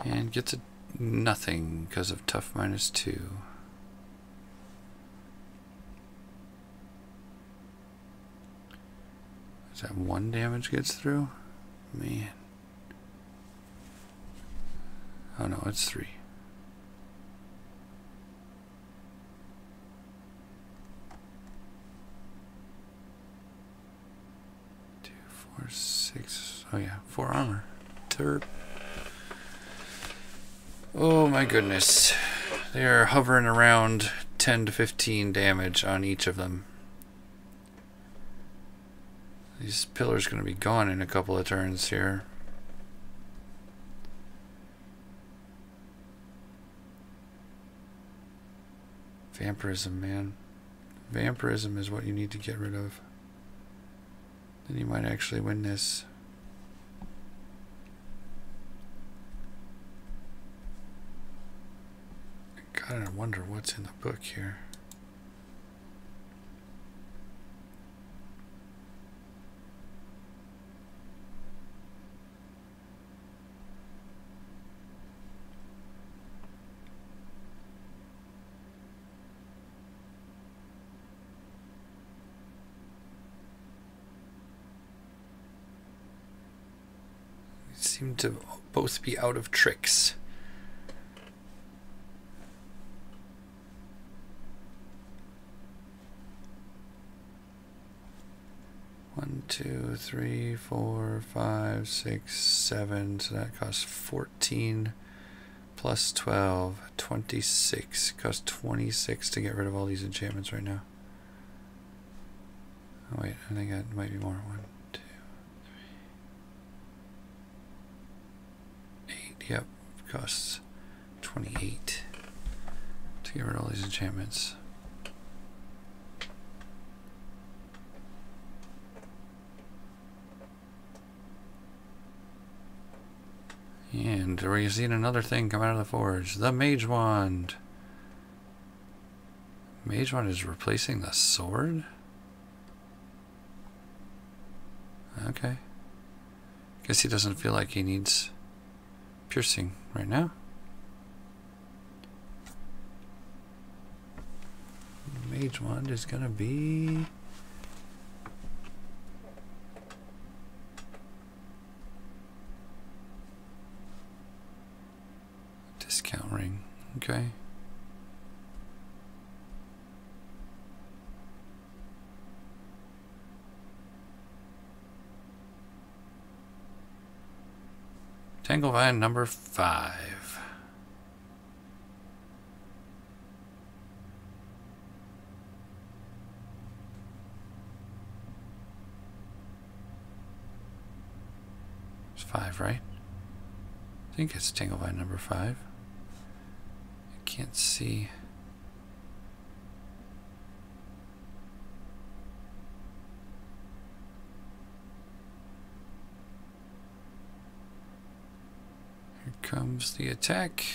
[SPEAKER 1] And gets a nothing because of tough -2. Is that 1 damage gets through? Man. Oh no, it's 3. Two, 4, 6. Oh yeah, 4 armor. Terp. Oh my goodness. They are hovering around 10 to 15 damage on each of them. These pillars are going to be gone in a couple of turns here. Vampirism, man. Vampirism is what you need to get rid of. Then you might actually win this. God, I wonder what's in the book here. They seem to both be out of tricks. One, 2, 3, 4, 5, 6, 7. So that costs 14 plus 12, 26. Costs 26 to get rid of all these enchantments right now. Oh wait, I think that might be more. 1, 2, 3, 8. Yep, costs 28 to get rid of all these enchantments. And we're seeing another thing come out of the forge. The Mage Wand. Mage Wand is replacing the sword? Okay. Guess he doesn't feel like he needs piercing right now. Mage Wand is gonna be... discount ring. Okay. Tanglevine number 5. It's 5, right? I think it's Tanglevine number 5. I can't see. Here comes the attack.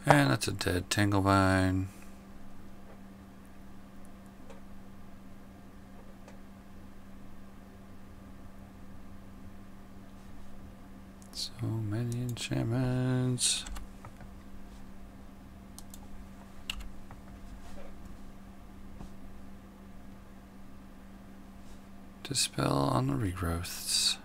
[SPEAKER 1] And that's a dead Tanglevine. So many enchantments. Dispel on the regrowths.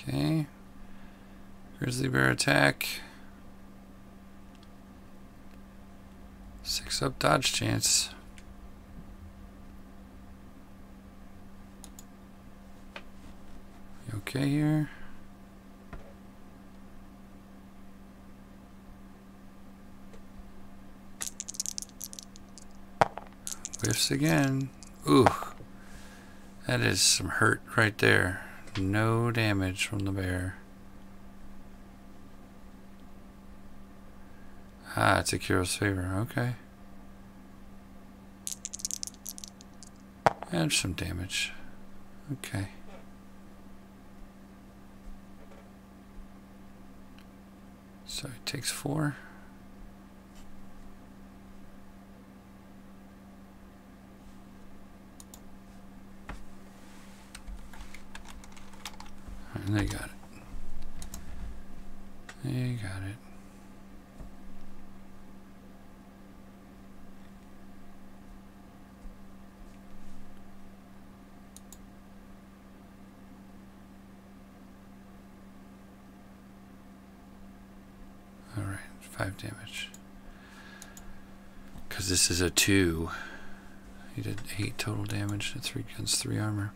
[SPEAKER 1] Okay, grizzly bear attack. 6 up dodge chance. okay here? Whiffs again. Ooh. That is some hurt right there. No damage from the bear. Ah, it's a Kuro's favor. Okay. And some damage. Okay. So he takes 4. And they got it. They got it. Alright, 5 damage. Because this is a 2. He did 8 total damage to 3 guns, 3 armor.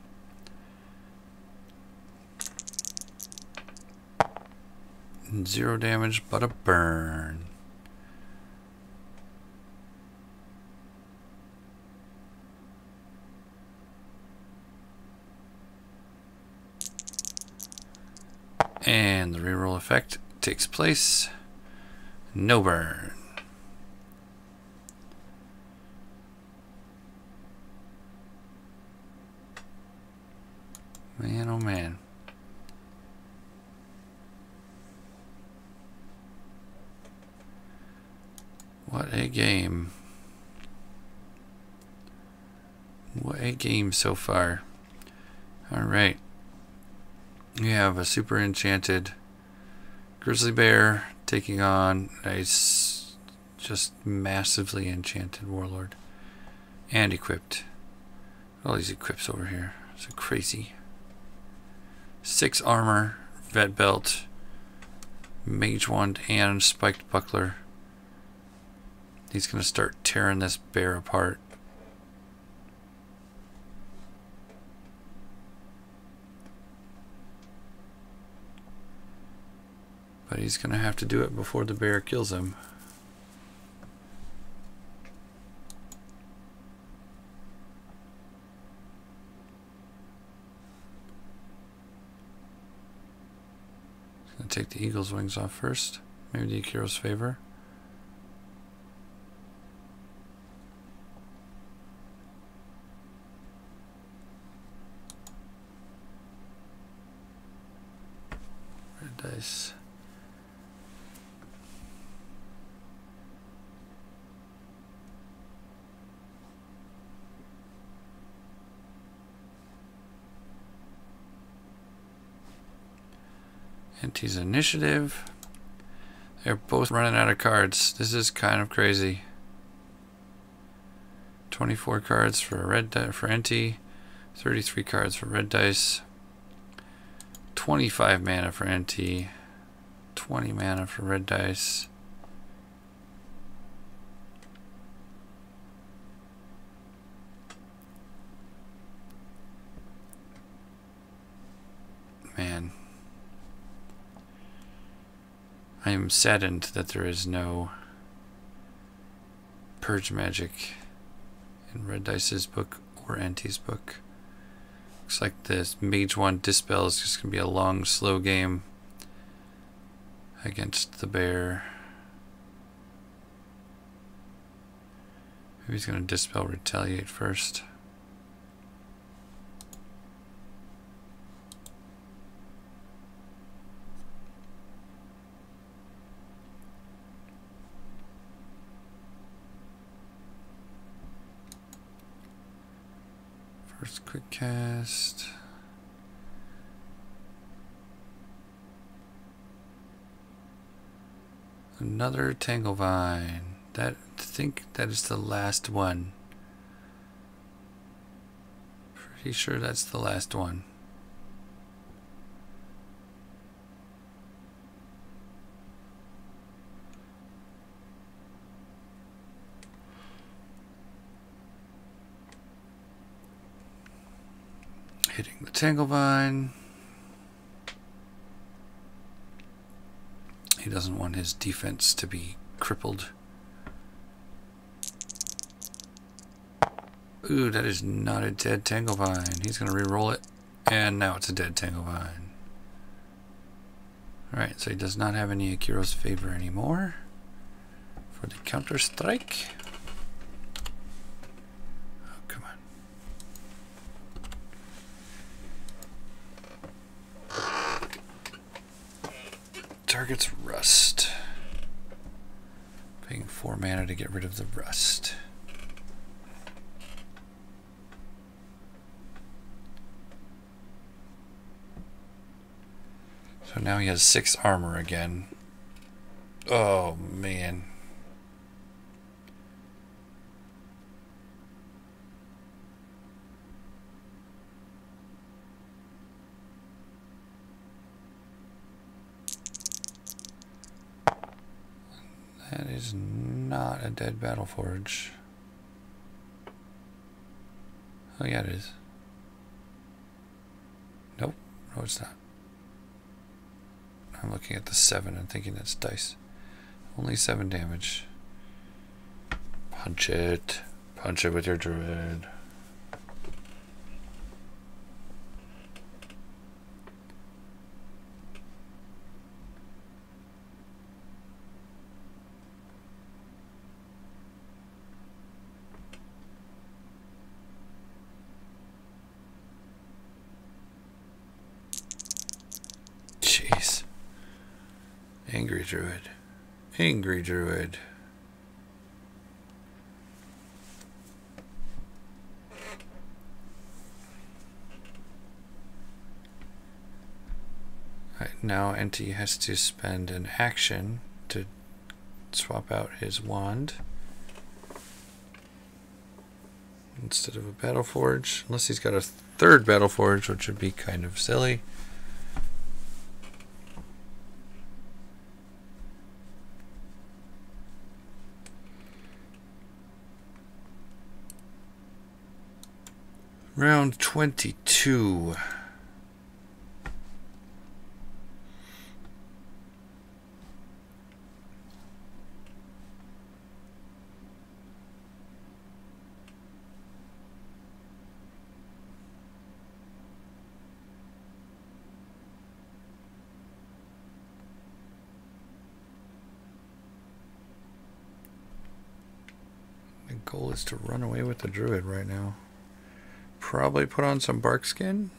[SPEAKER 1] And 0 damage, but a burn. And the reroll effect takes place. No burn. Man, oh man. What a game. What a game so far. Alright. We have a super enchanted grizzly bear taking on a just massively enchanted warlord. And equipped. All these equips over here. So crazy. 6 armor, vet belt, mage wand, and spiked buckler. He's going to start tearing this bear apart. But he's going to have to do it before the bear kills him. He's going to take the eagle's wings off first. Maybe the Kuro's favor. Reddice. Enti's initiative. They're both running out of cards. This is kind of crazy. 24 cards for Enti, 33 cards for Reddice, 25 mana for Enti, 20 mana for Reddice. Man. I am saddened that there is no purge magic in Reddice's book or Enti's book. Looks like this Mage Wand Dispel is just going to be a long, slow game against the bear. Maybe he's going to Dispel Retaliate first. First quick cast. Another Tanglevine. I think that is the last one. Pretty sure that's the last one. Hitting the Tanglevine. He doesn't want his defense to be crippled. Ooh, that is not a dead Tanglevine. He's going to re-roll it. And now it's a dead Tanglevine. Alright, so he does not have any Akiro's favor anymore for the counter strike. Oh, come on. Target's Rust. Paying 4 mana to get rid of the Rust. So now he has 6 armor again. Oh, man. That is not a dead Battleforge. Oh, yeah, it is. Nope. No, it's not. I'm looking at the 7 and thinking that's dice. Only 7 damage. Punch it. Punch it with your Druid. Jeez. Angry Druid. Angry Druid. Right, now Enti has to spend an action to swap out his wand instead of a Battleforge, unless he's got a 3rd Battleforge, which would be kind of silly. Round 22. The goal is to run away with the Druid right now. Probably put on some bark skin.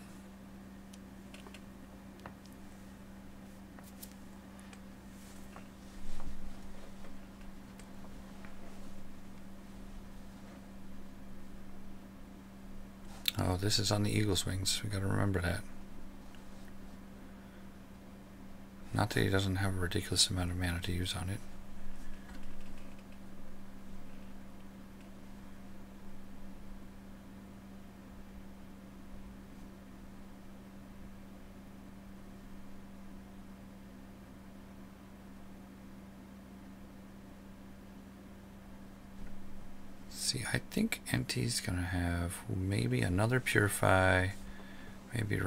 [SPEAKER 1] Oh, this is on the Eagle's Wings. We gotta remember that. Not that he doesn't have a ridiculous amount of mana to use on it. See, I think Enti's gonna have maybe another Purify, maybe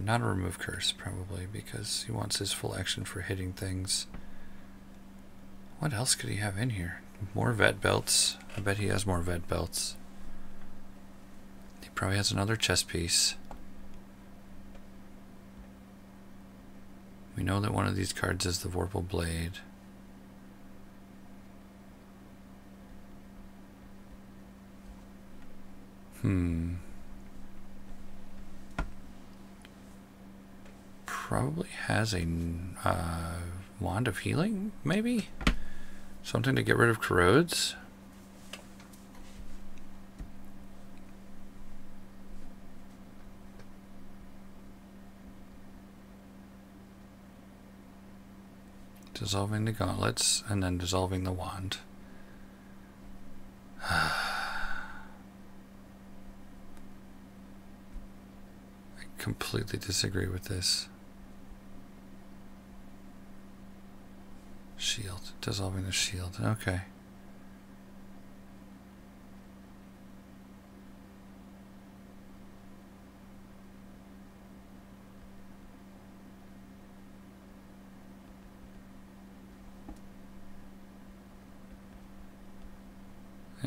[SPEAKER 1] not a Remove Curse, probably, because he wants his full action for hitting things. What else could he have in here? More Vet Belts. I bet he has more Vet Belts. He probably has another chest piece. We know that one of these cards is the Vorpal Blade. Probably has a Wand of Healing, maybe? Something to get rid of corrodes. Dissolving the gauntlets and then dissolving the wand. Completely disagree with this. Shield. Dissolving the shield. Okay.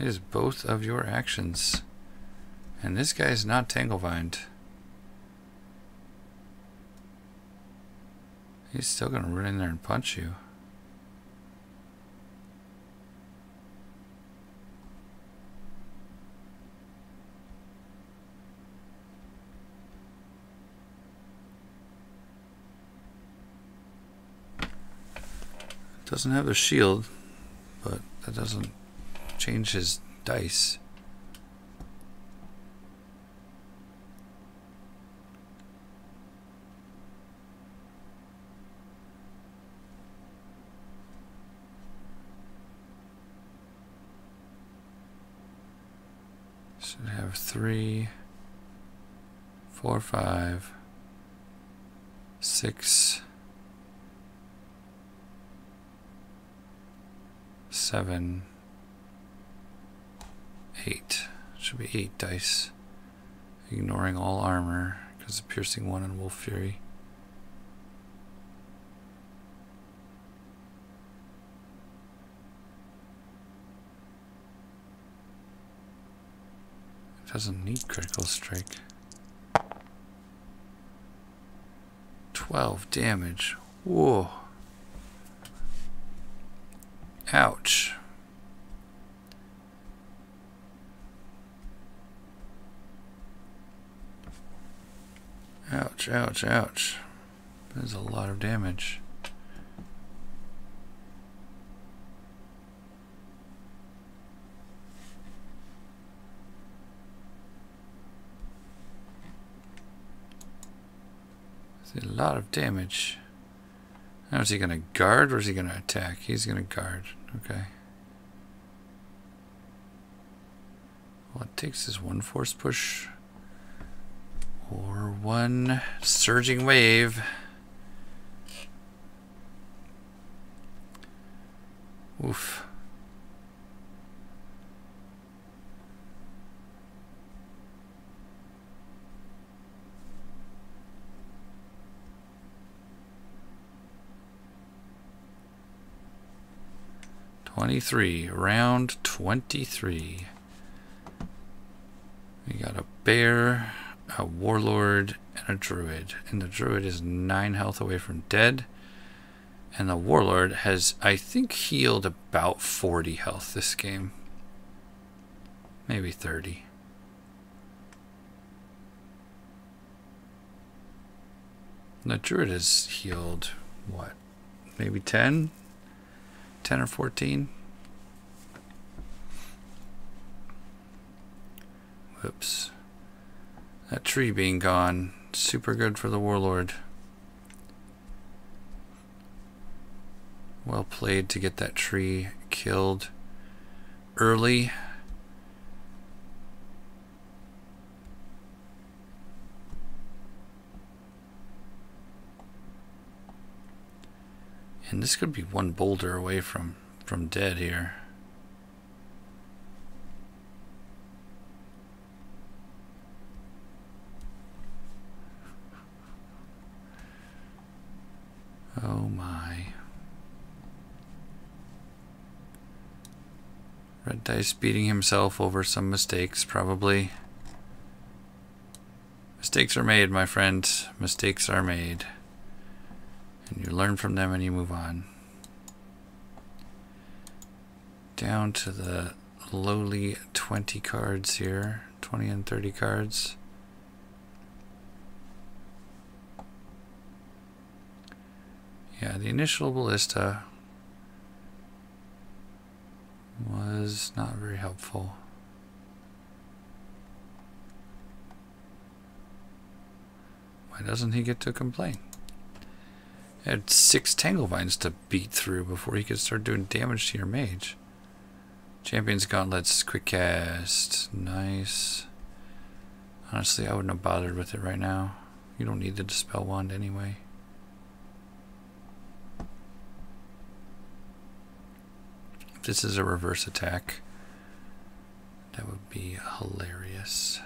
[SPEAKER 1] It is both of your actions. And this guy's not Tanglevined. He's still gonna run in there and punch you. Doesn't have a shield, but that doesn't change his dice. Should have 3, 4, 5, 6, 7, 8. Should be 8 dice. Ignoring all armor because of piercing 1 and Wolf Fury. It doesn't need critical strike. 12 damage. Whoa. Ouch. Ouch, ouch, ouch. There's a lot of damage. There's a lot of damage. Now is he going to guard or is he going to attack? He's going to guard. Okay. Well, it takes is 1 force push or 1 surging wave. Oof. Round 23. We got a bear, a warlord, and a druid. And the druid is 9 health away from dead. And the warlord has, I think, healed about 40 health this game. Maybe 30. And the druid has healed, what? Maybe 10? 10 or 14? Whoops. That tree being gone, super good for the warlord. Well played to get that tree killed early. And this could be 1 boulder away from dead here. Oh my. Reddice beating himself over some mistakes, probably. Mistakes are made, my friend. Mistakes are made. And you learn from them and you move on. Down to the lowly 20 cards here. 20 and 30 cards. Yeah, the initial ballista was not very helpful. Why doesn't he get to complain? He had 6 Tanglevines to beat through before he could start doing damage to your mage. Champion's Gauntlets, quick cast. Nice. Honestly, I wouldn't have bothered with it right now. You don't need the Dispel Wand anyway. If this is a reverse attack, that would be hilarious.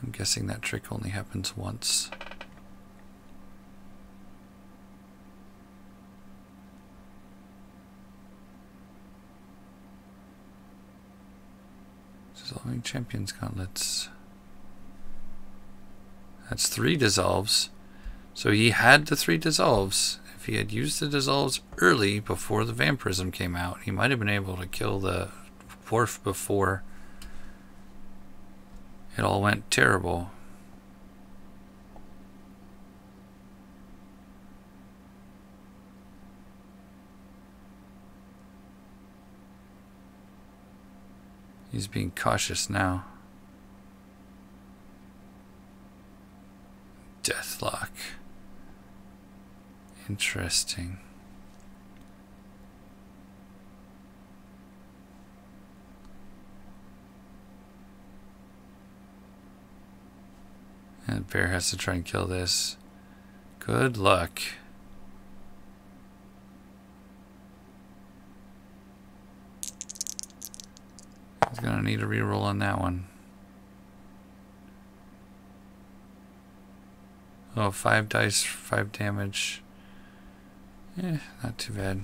[SPEAKER 1] I'm guessing that trick only happens once. Dissolving Champions Gauntlets. That's 3 dissolves. So he had the 3 dissolves. If he had used the dissolves early before the Vampirism came out, he might have been able to kill the dwarf before it all went terrible. He's being cautious now. Deathlock. Interesting. And Bear has to try and kill this. Good luck. He's gonna need a reroll on that one. Oh, 5 dice, 5 damage. Eh, not too bad.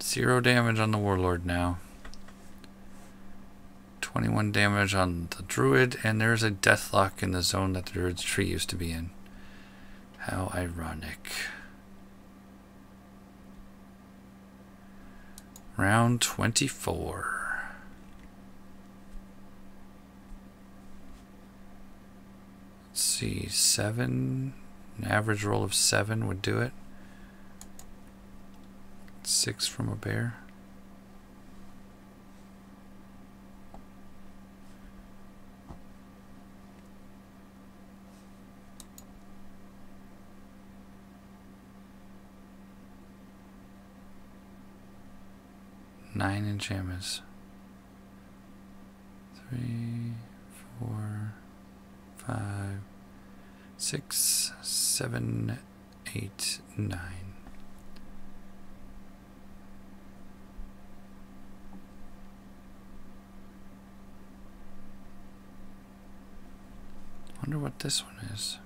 [SPEAKER 1] 0 damage on the Warlord now. 21 damage on the Druid, and there's a Deathlock in the zone that the Druid's tree used to be in. How ironic. Round 24. Let's see, 7. An average roll of 7 would do it. 6 from a bear. Nine enchantments. 3, 4, 5, 6, 7, 8, 9. Wonder what this one is.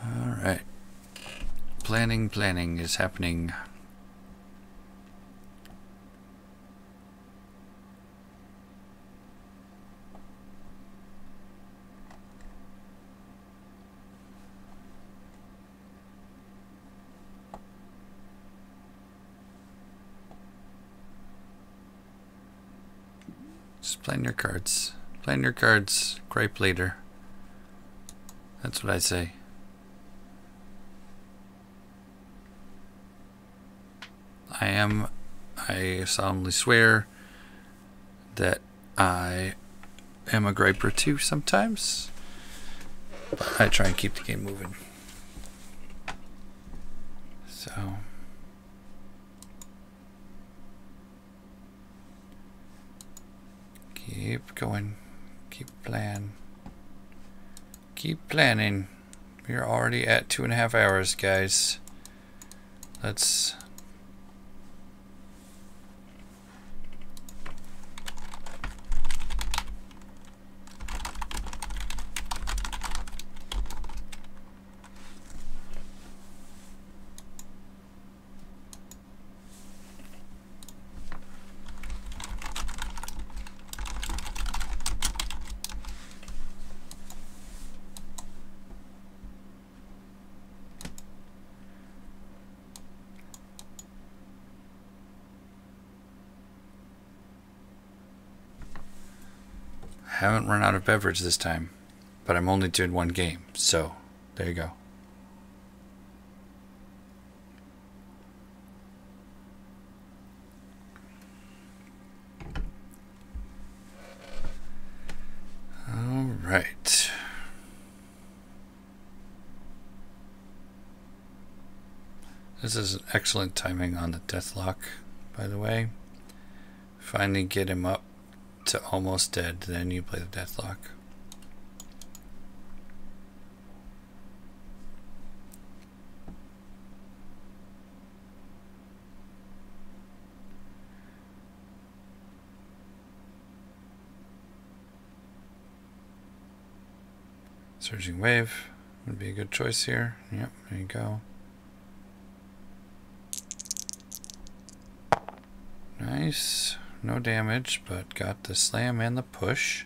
[SPEAKER 1] Alright. Planning is happening. Just playing your cards. Playing your cards. Gripe later. That's what I say. I solemnly swear that I am a griper too sometimes, but I try and keep the game moving. So keep going, keep planning. We're already at 2.5 hours, guys. Let's haven't run out of beverage this time, but I'm only doing 1 game, so there you go. All right. This is excellent timing on the Deathlock, by the way. Finally get him up to almost dead, then you play the Deathlock. Surging Wave would be a good choice here. Yep, there you go. Nice. No damage, but got the slam and the push.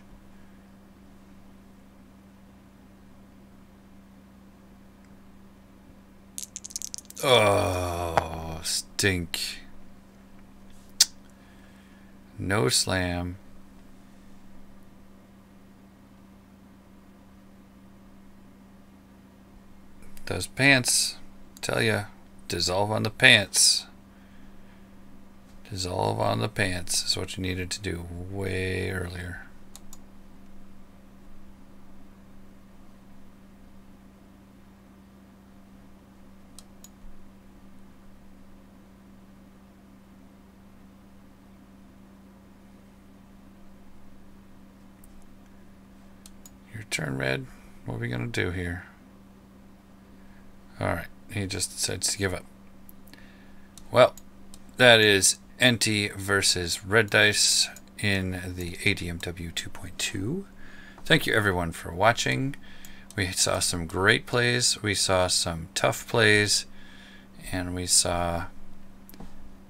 [SPEAKER 1] Oh, stink. No slam. Those pants, tell ya, dissolve on the pants. Dissolve on the pants is what you needed to do way earlier. Your turn, Red. What are we gonna do here? Alright, he just decides to give up. Well, that is Enti versus Reddice in the ADMW 2.2. Thank you everyone for watching. We saw some great plays, we saw some tough plays, and we saw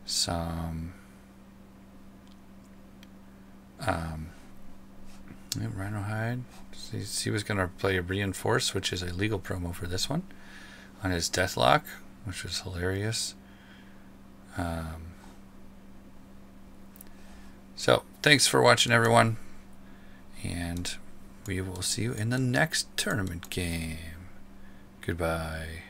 [SPEAKER 1] some Rhino Hide. He was going to play a Reinforce, which is a legal promo for this one, on his Deathlock, which was hilarious. So, thanks for watching, everyone, and we will see you in the next tournament game. Goodbye.